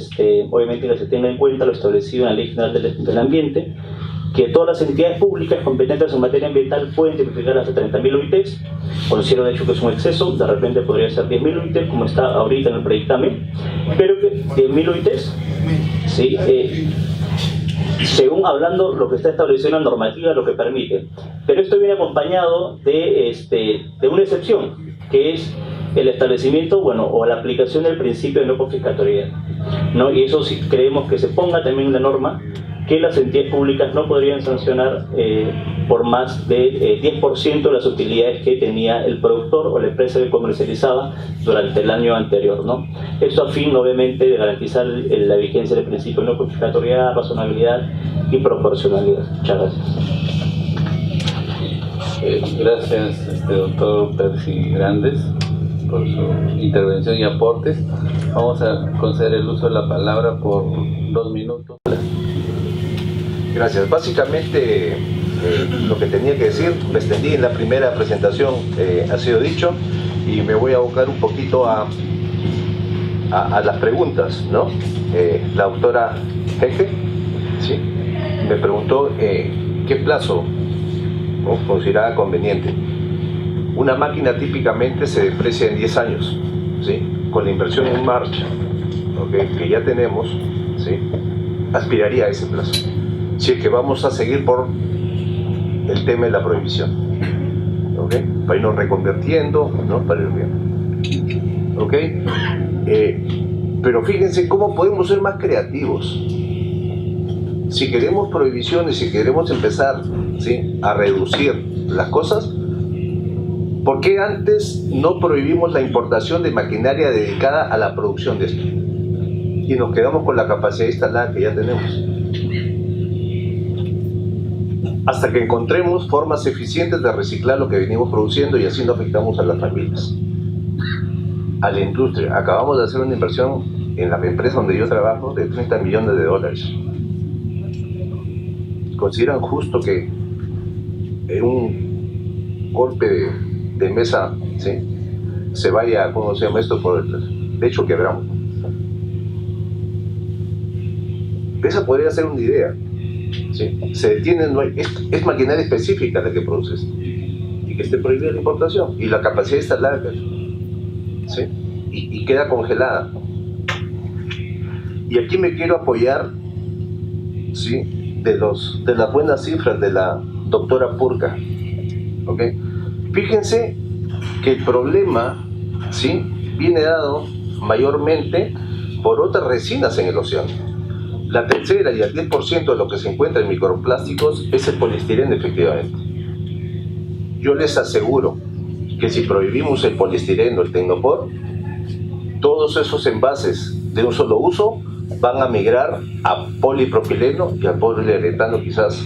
obviamente que se tenga en cuenta lo establecido en la Ley General del Ambiente, que todas las entidades públicas competentes en materia ambiental pueden tipificar hasta 30.000 OITs. Considero de hecho que es un exceso, de repente podría ser 10.000 OITs, como está ahorita en el predictamen, pero que 10.000 OITs, ¿sí? Según hablando lo que está establecido en la normativa, lo que permite. Pero esto viene acompañado de una excepción, que es el establecimiento, bueno, o la aplicación del principio de no confiscatoriedad, ¿no? Y eso sí creemos que se ponga también en la norma, que las entidades públicas no podrían sancionar por más de 10% de las utilidades que tenía el productor o la empresa que comercializaba durante el año anterior, ¿no? Esto a fin, obviamente, de garantizar la vigencia del principio de no confiscatoriedad, razonabilidad y proporcionalidad. Muchas gracias. Gracias, doctor Percy Grandes, por su intervención y aportes. Vamos a conceder el uso de la palabra por 2 minutos. Gracias. Básicamente lo que tenía que decir lo extendí en la primera presentación, ha sido dicho, y me voy a abocar un poquito a las preguntas, ¿no? La doctora Jeje, ¿sí?, me preguntó qué plazo, ¿no?, consideraba conveniente. Una máquina típicamente se deprecia en 10 años, ¿sí? Con la inversión en marcha, ¿okay?, que ya tenemos, ¿sí?, aspiraría a ese plazo. Si es que vamos a seguir por el tema de la prohibición, ¿okay?, para irnos reconvirtiendo, ¿no?, para ir bien, ¿okay? Pero fíjense cómo podemos ser más creativos. Si queremos prohibiciones, si queremos empezar, ¿sí?, a reducir las cosas, ¿por qué antes no prohibimos la importación de maquinaria dedicada a la producción de esto? Y nos quedamos con la capacidad instalada que ya tenemos. Hasta que encontremos formas eficientes de reciclar lo que venimos produciendo, y así no afectamos a las familias, a la industria. Acabamos de hacer una inversión en la empresa donde yo trabajo de $30 millones. consideran justo que en un golpe de mesa, ¿sí?, se vaya, ¿cómo se llama esto?, por el techo quebrado. Esa podría ser una idea, ¿sí? Se detiene, es maquinaria específica la que produce esto, y que esté prohibida la importación, y la capacidad está larga, ¿sí?, y queda congelada. Y aquí me quiero apoyar, ¿sí?, de las buenas cifras de la doctora Purga, ¿ok? Fíjense que el problema, ¿sí?, viene dado mayormente por otras resinas en el océano. La tercera y el 10% de lo que se encuentra en microplásticos es el poliestireno, efectivamente. Yo les aseguro que si prohibimos el poliestireno, el tecnopor, todos esos envases de un solo uso van a migrar a polipropileno y a poliuretano, quizás,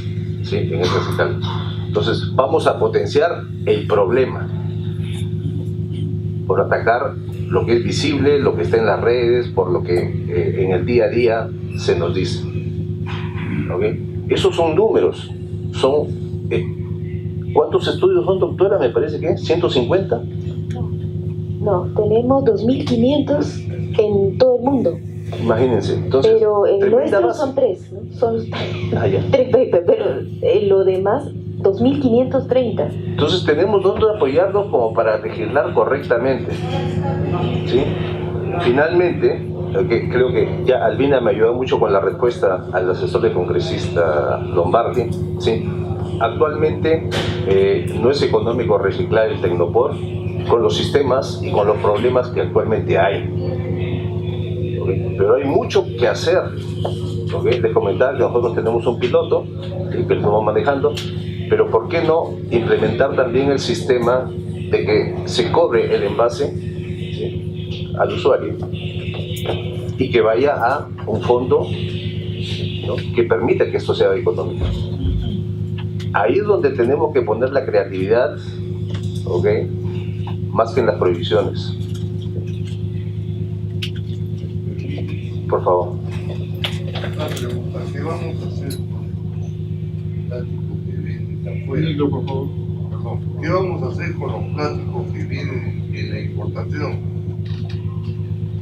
¿sí?, en esta escala. Entonces vamos a potenciar el problema por atacar lo que es visible, lo que está en las redes, por lo que en el día a día se nos dice. ¿Okay? Esos son números. Son ¿cuántos estudios son, doctora? Me parece que 150. No, tenemos 2.500 en todo el mundo. Imagínense. Entonces, pero el nuestro son 3, ¿no? Son 3 papers, pero lo demás 2.530. Entonces tenemos donde apoyarnos como para legislar correctamente, ¿sí? Finalmente, creo que ya Albina me ayudó mucho con la respuesta al asesor de congresista Lombardi, ¿sí? Actualmente no es económico reciclar el tecnopor con los sistemas y con los problemas que actualmente hay, ¿okay? Pero hay mucho que hacer, ¿okay? Les comentaba que nosotros tenemos un piloto que lo estamos manejando, pero ¿por qué no implementar también el sistema de que se cobre el envase, ¿sí?, al usuario y que vaya a un fondo, ¿no?, que permita que esto sea económico? Ahí es donde tenemos que poner la creatividad, ¿ok?, más que en las prohibiciones. Por favor. Una pregunta, ¿qué vamos a hacer con los plásticos que vienen de afuera? Por favor. Perdón. ¿Qué vamos a hacer con los plásticos que vienen en la importación?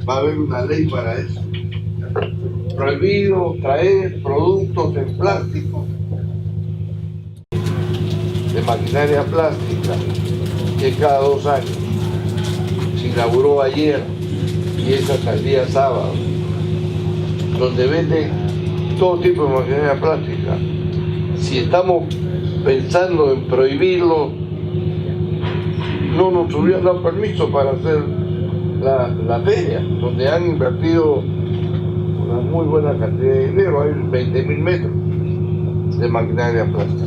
Va a haber una ley para eso. Prohibido traer productos en plástico, de maquinaria plástica, que cada 2 años. Se inauguró ayer y es hasta el día sábado, donde venden todo tipo de maquinaria plástica. Si estamos pensando en prohibirlo, no nos hubieran dado permiso para hacer la feria, donde han invertido una muy buena cantidad de dinero. Hay 20.000 metros de maquinaria plástica.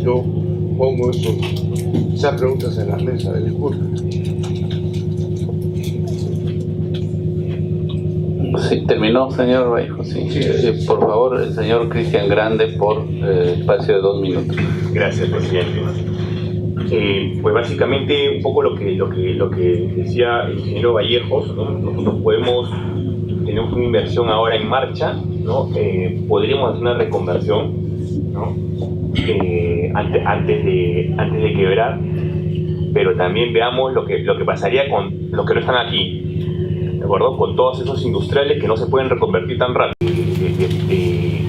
Yo pongo esas preguntas en la mesa de disculpas. Sí, terminó, señor Vallejo. Sí. Por favor, el señor Cristian Grande, por espacio de 2 minutos. Gracias, presidente. Pues básicamente un poco lo que decía el ingeniero Vallejos, ¿no? Nosotros tenemos una inversión ahora en marcha, ¿no? Podríamos hacer una reconversión, ¿no? Antes de quebrar, pero también veamos lo que pasaría con los que no están aquí, ¿de acuerdo? Con todos esos industriales que no se pueden reconvertir tan rápido,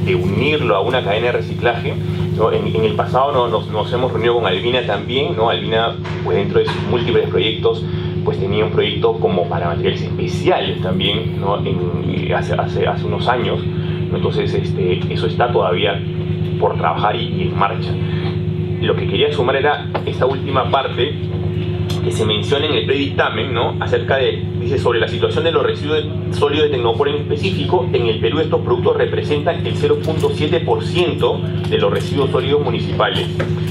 de unirlo a una cadena de reciclaje, ¿no? En el pasado nos hemos reunido con Albina también, ¿no? Albina, pues dentro de sus múltiples proyectos, pues tenía un proyecto como para materiales especiales también, ¿no? Hace unos años, ¿no? Entonces eso está todavía por trabajar y en marcha. Lo que quería sumar era esta última parte que se menciona en el predictamen, ¿no? Dice sobre la situación de los residuos sólidos de tecnopor en específico. En el Perú estos productos representan el 0.7% de los residuos sólidos municipales,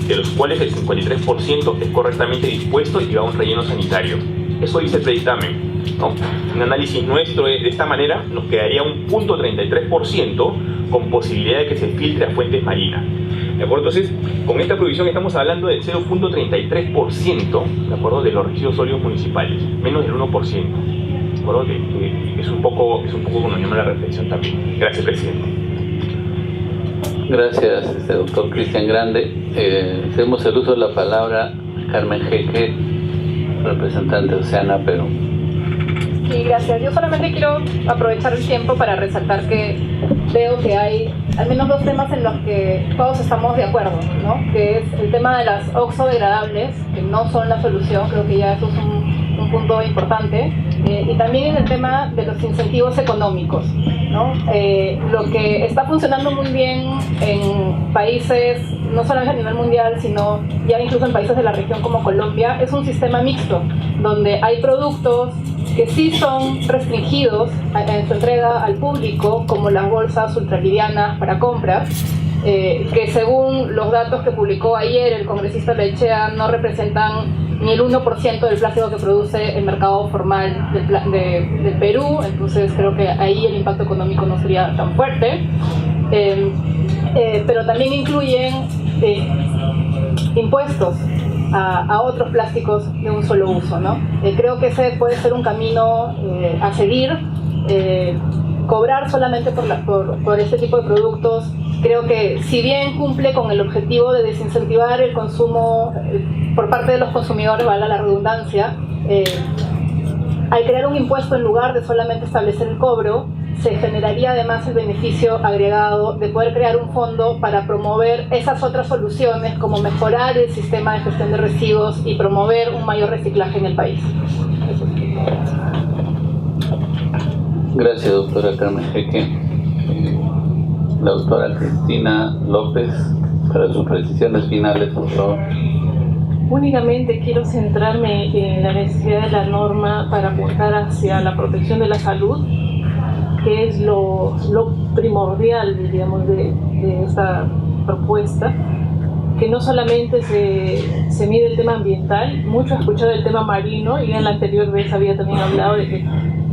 de los cuales el 53% es correctamente dispuesto y va a un relleno sanitario. Eso dice el predictamen, ¿no? Un análisis nuestro de esta manera nos quedaría un 0.33% con posibilidad de que se filtre a fuentes marinas. ¿De acuerdo? Entonces, con esta prohibición estamos hablando del 0.33%, ¿de acuerdo?, de los residuos sólidos municipales, menos del 1%. ¿De acuerdo? Es un poco que nos llama la reflexión también. Gracias, presidente. Gracias, doctor Cristian Grande. Hacemos el uso de la palabra Carmen Jeque, representante de Oceana, Perú. Sí, gracias. Yo solamente quiero aprovechar el tiempo para resaltar que veo que hay al menos dos temas en los que todos estamos de acuerdo, ¿no? Que es el tema de las oxodegradables, que no son la solución, creo que ya eso es un punto importante, y también en el tema de los incentivos económicos, ¿no? Lo que está funcionando muy bien en países, no solamente a nivel mundial, sino ya incluso en países de la región como Colombia, es un sistema mixto, donde hay productos que sí son restringidos en su entrega al público, como las bolsas ultralivianas para compras, que según los datos que publicó ayer el congresista Lechea no representan ni el 1% del plástico que produce el mercado formal del Perú, entonces creo que ahí el impacto económico no sería tan fuerte, pero también incluyen impuestos a otros plásticos de un solo uso, ¿no? Creo que ese puede ser un camino a seguir. Cobrar solamente por este tipo de productos, creo que si bien cumple con el objetivo de desincentivar el consumo por parte de los consumidores, valga la redundancia, al crear un impuesto en lugar de solamente establecer el cobro, se generaría además el beneficio agregado de poder crear un fondo para promover esas otras soluciones, como mejorar el sistema de gestión de residuos y promover un mayor reciclaje en el país. Gracias, doctora Carmen Jeque. La doctora Cristina López, para sus precisiones finales, por favor. Únicamente quiero centrarme en la necesidad de la norma para apuntar hacia la protección de la salud, que es lo primordial, diríamos, de esta propuesta, que no solamente se mide el tema ambiental. Mucho he escuchado el tema marino, y en la anterior vez había también hablado de que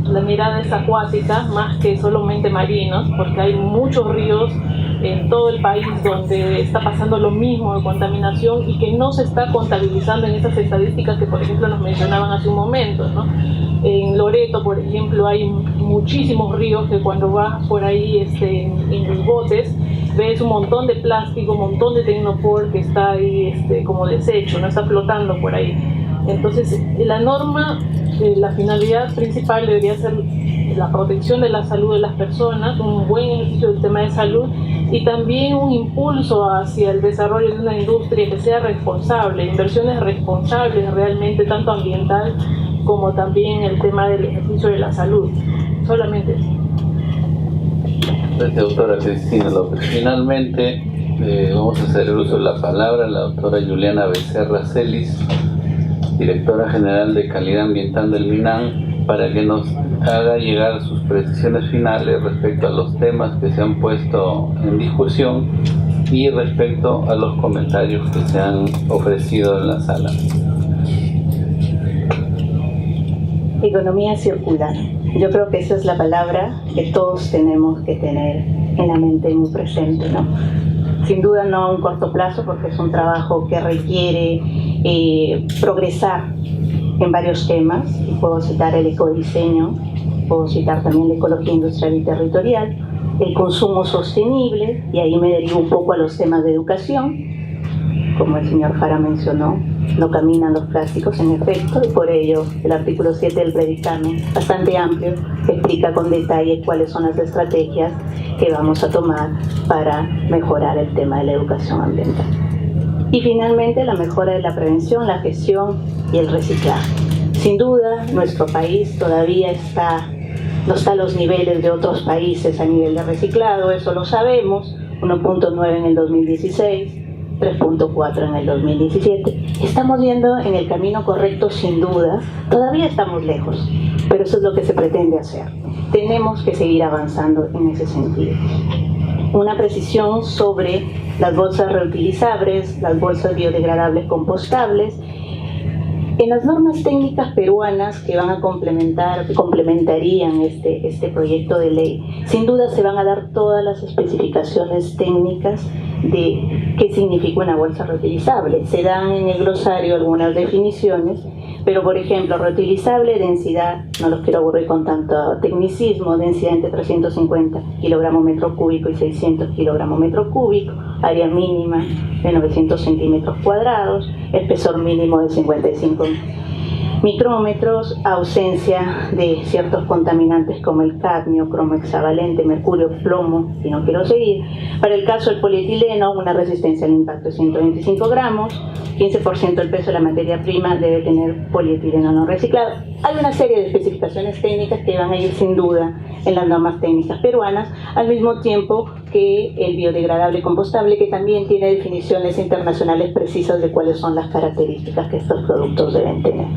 la mirada es acuática más que solamente marinos, porque hay muchos ríos en todo el país donde está pasando lo mismo de contaminación y que no se está contabilizando en esas estadísticas que, por ejemplo, nos mencionaban hace un momento, ¿no? En Loreto, por ejemplo, hay muchísimos ríos que cuando vas por ahí en los botes ves un montón de plástico, un montón de tecnopor que está ahí como desecho, no está flotando por ahí. Entonces, la norma, la finalidad principal debería ser la protección de la salud de las personas, un buen ejercicio del tema de salud y también un impulso hacia el desarrollo de una industria que sea responsable, inversiones responsables realmente, tanto ambiental como también el tema del ejercicio de la salud. Solamente eso. Gracias, doctora Cristina López. Finalmente, vamos a hacer el uso de la palabra a la doctora Juliana Becerra Celis, directora general de Calidad Ambiental del MINAM, para que nos haga llegar sus precisiones finales respecto a los temas que se han puesto en discusión y respecto a los comentarios que se han ofrecido en la sala. Economía circular. Yo creo que esa es la palabra que todos tenemos que tener en la mente muy presente, ¿no? Sin duda no a un corto plazo, porque es un trabajo que requiere progresar en varios temas. Puedo citar el ecodiseño, puedo citar también la ecología industrial y territorial, el consumo sostenible, y ahí me derivo un poco a los temas de educación. Como el señor Jara mencionó, no caminan los plásticos, en efecto, y por ello el artículo 7 del predictamen, bastante amplio, explica con detalle cuáles son las estrategias que vamos a tomar para mejorar el tema de la educación ambiental. Y finalmente, la mejora de la prevención, la gestión y el reciclaje. Sin duda, nuestro país todavía no está a los niveles de otros países a nivel de reciclado, eso lo sabemos, 1.9 en el 2016, 3.4 en el 2017. Estamos yendo en el camino correcto, sin duda. Todavía estamos lejos, pero eso es lo que se pretende hacer. Tenemos que seguir avanzando en ese sentido. Una precisión sobre las bolsas reutilizables, las bolsas biodegradables compostables. En las normas técnicas peruanas que van a complementarían este proyecto de ley, sin duda se van a dar todas las especificaciones técnicas de qué significa una bolsa reutilizable. Se dan en el glosario algunas definiciones, pero por ejemplo, reutilizable, densidad, no los quiero aburrir con tanto tecnicismo, densidad entre 350 kilogramos metro cúbico y 600 kilogramos metro cúbico, área mínima de 900 centímetros cuadrados, espesor mínimo de 55 micrómetros, ausencia de ciertos contaminantes como el cadmio, cromo hexavalente, mercurio, plomo, y no quiero seguir. Para el caso del polietileno, una resistencia al impacto de 125 gramos, 15% del peso de la materia prima debe tener polietileno no reciclado. Hay una serie de especificaciones técnicas que van a ir sin duda en las normas técnicas peruanas, al mismo tiempo que el biodegradable compostable, que también tiene definiciones internacionales precisas de cuáles son las características que estos productos deben tener.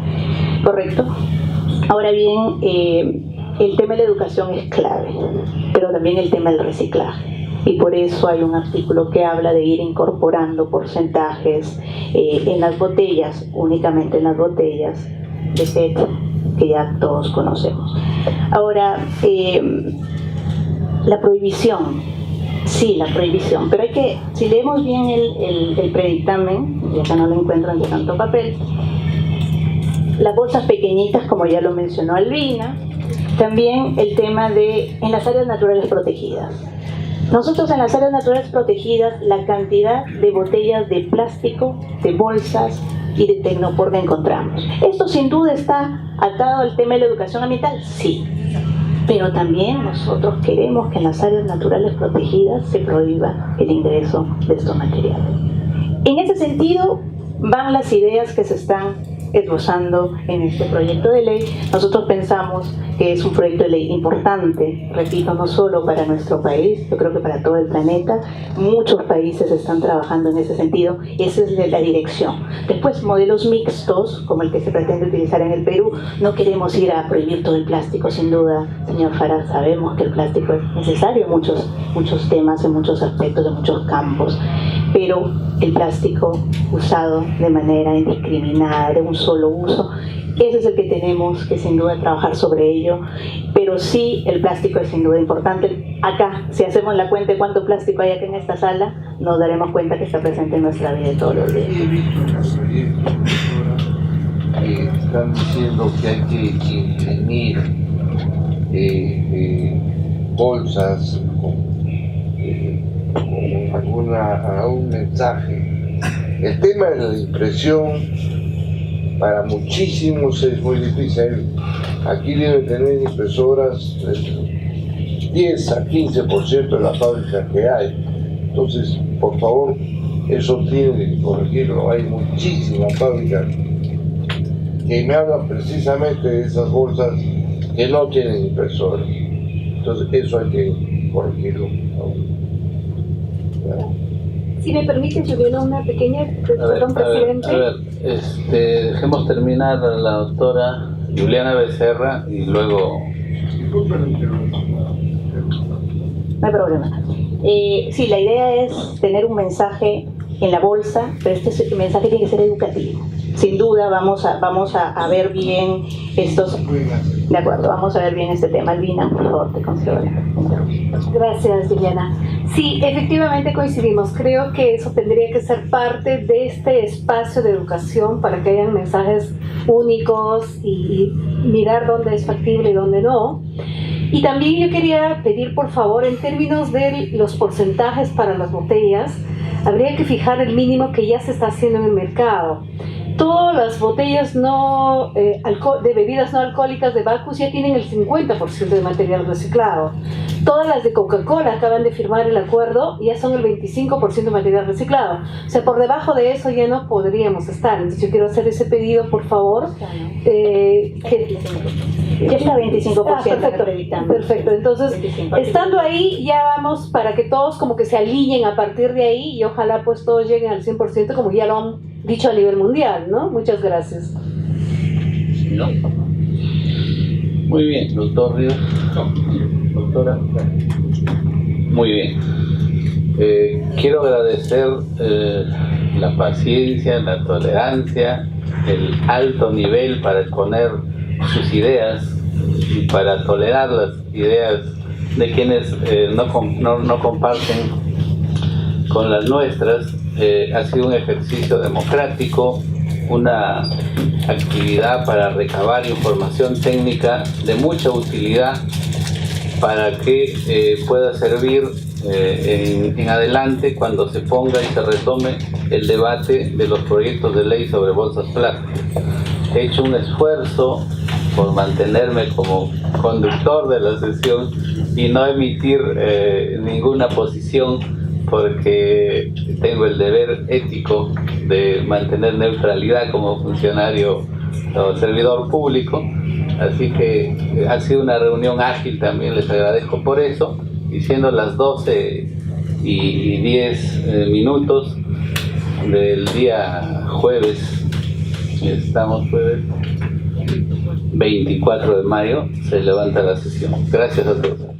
¿Correcto? Ahora bien, el tema de la educación es clave, pero también el tema del reciclaje. Y por eso hay un artículo que habla de ir incorporando porcentajes en las botellas, únicamente en las botellas de PET, que ya todos conocemos. Ahora, la prohibición. Sí, la prohibición, pero hay que, si leemos bien el predictamen, y acá no lo encuentran de tanto papel, las bolsas pequeñitas, como ya lo mencionó Albina, también el tema de en las áreas naturales protegidas. Nosotros en las áreas naturales protegidas, la cantidad de botellas de plástico, de bolsas y de tecnopor que encontramos. Esto sin duda está atado al tema de la educación ambiental, sí. Pero también nosotros queremos que en las áreas naturales protegidas se prohíba el ingreso de estos materiales. En ese sentido van las ideas que se están esbozando en este proyecto de ley. Nosotros pensamos que es un proyecto de ley importante, repito, no solo para nuestro país, yo creo que para todo el planeta. Muchos países están trabajando en ese sentido, esa es la dirección. Después, modelos mixtos, como el que se pretende utilizar en el Perú. No queremos ir a prohibir todo el plástico, sin duda, señor Farah, sabemos que el plástico es necesario en muchos temas, en muchos aspectos, en muchos campos, pero el plástico usado de manera indiscriminada, de un solo uso, ese es el que tenemos que sin duda trabajar sobre ello. Pero sí, el plástico es sin duda importante. Acá, si hacemos la cuenta de cuánto plástico hay acá en esta sala, nos daremos cuenta que está presente en nuestra vida de todos los días. He visto en el proyecto, que están diciendo que hay que imprimir bolsas con algún mensaje. El tema de la impresión para muchísimos es muy difícil. Aquí deben tener impresoras del 10 a 15% de la fábrica que hay. Entonces, por favor, eso tiene que corregirlo. Hay muchísimas fábricas que me hablan precisamente de esas bolsas que no tienen impresoras. Entonces, eso hay que corregirlo. Si me permite, Juliana, una pequeña... Perdón, presidente. A ver, dejemos terminar a la doctora Juliana Becerra y luego... No hay problema. Sí, la idea es tener un mensaje en la bolsa, pero este mensaje tiene que ser educativo. Sin duda vamos a ver bien estos... De acuerdo, vamos a ver bien este tema. Albina, por favor, te concedo la interrupción. Gracias, Liliana. Sí, efectivamente coincidimos. Creo que eso tendría que ser parte de este espacio de educación para que hayan mensajes únicos y mirar dónde es factible y dónde no. Y también yo quería pedir, por favor, en términos de los porcentajes para las botellas, habría que fijar el mínimo que ya se está haciendo en el mercado. Todas las botellas de bebidas no alcohólicas de Bacus ya tienen el 50% de material reciclado. Todas las de Coca-Cola acaban de firmar el acuerdo y ya son el 25% de material reciclado. O sea, por debajo de eso ya no podríamos estar. Entonces yo quiero hacer ese pedido, por favor. Ya está 25%. Perfecto. Entonces, estando ahí, ya vamos para que todos como que se alineen a partir de ahí y ojalá pues todos lleguen al 100% como ya lo han dicho a nivel mundial, ¿no? Muchas gracias. ¿No? Muy bien, doctor Ríos. Doctora. Muy bien. Quiero agradecer la paciencia, la tolerancia, el alto nivel para exponer sus ideas y para tolerar las ideas de quienes no comparten con las nuestras. Ha sido un ejercicio democrático, una actividad para recabar información técnica de mucha utilidad para que pueda servir en adelante cuando se ponga y se retome el debate de los proyectos de ley sobre bolsas plásticas. He hecho un esfuerzo por mantenerme como conductor de la sesión y no emitir ninguna posición, porque tengo el deber ético de mantener neutralidad como funcionario o servidor público. Así que ha sido una reunión ágil, también les agradezco por eso, y siendo las 12:10 del día jueves, estamos jueves 24 de mayo, se levanta la sesión. Gracias a todos.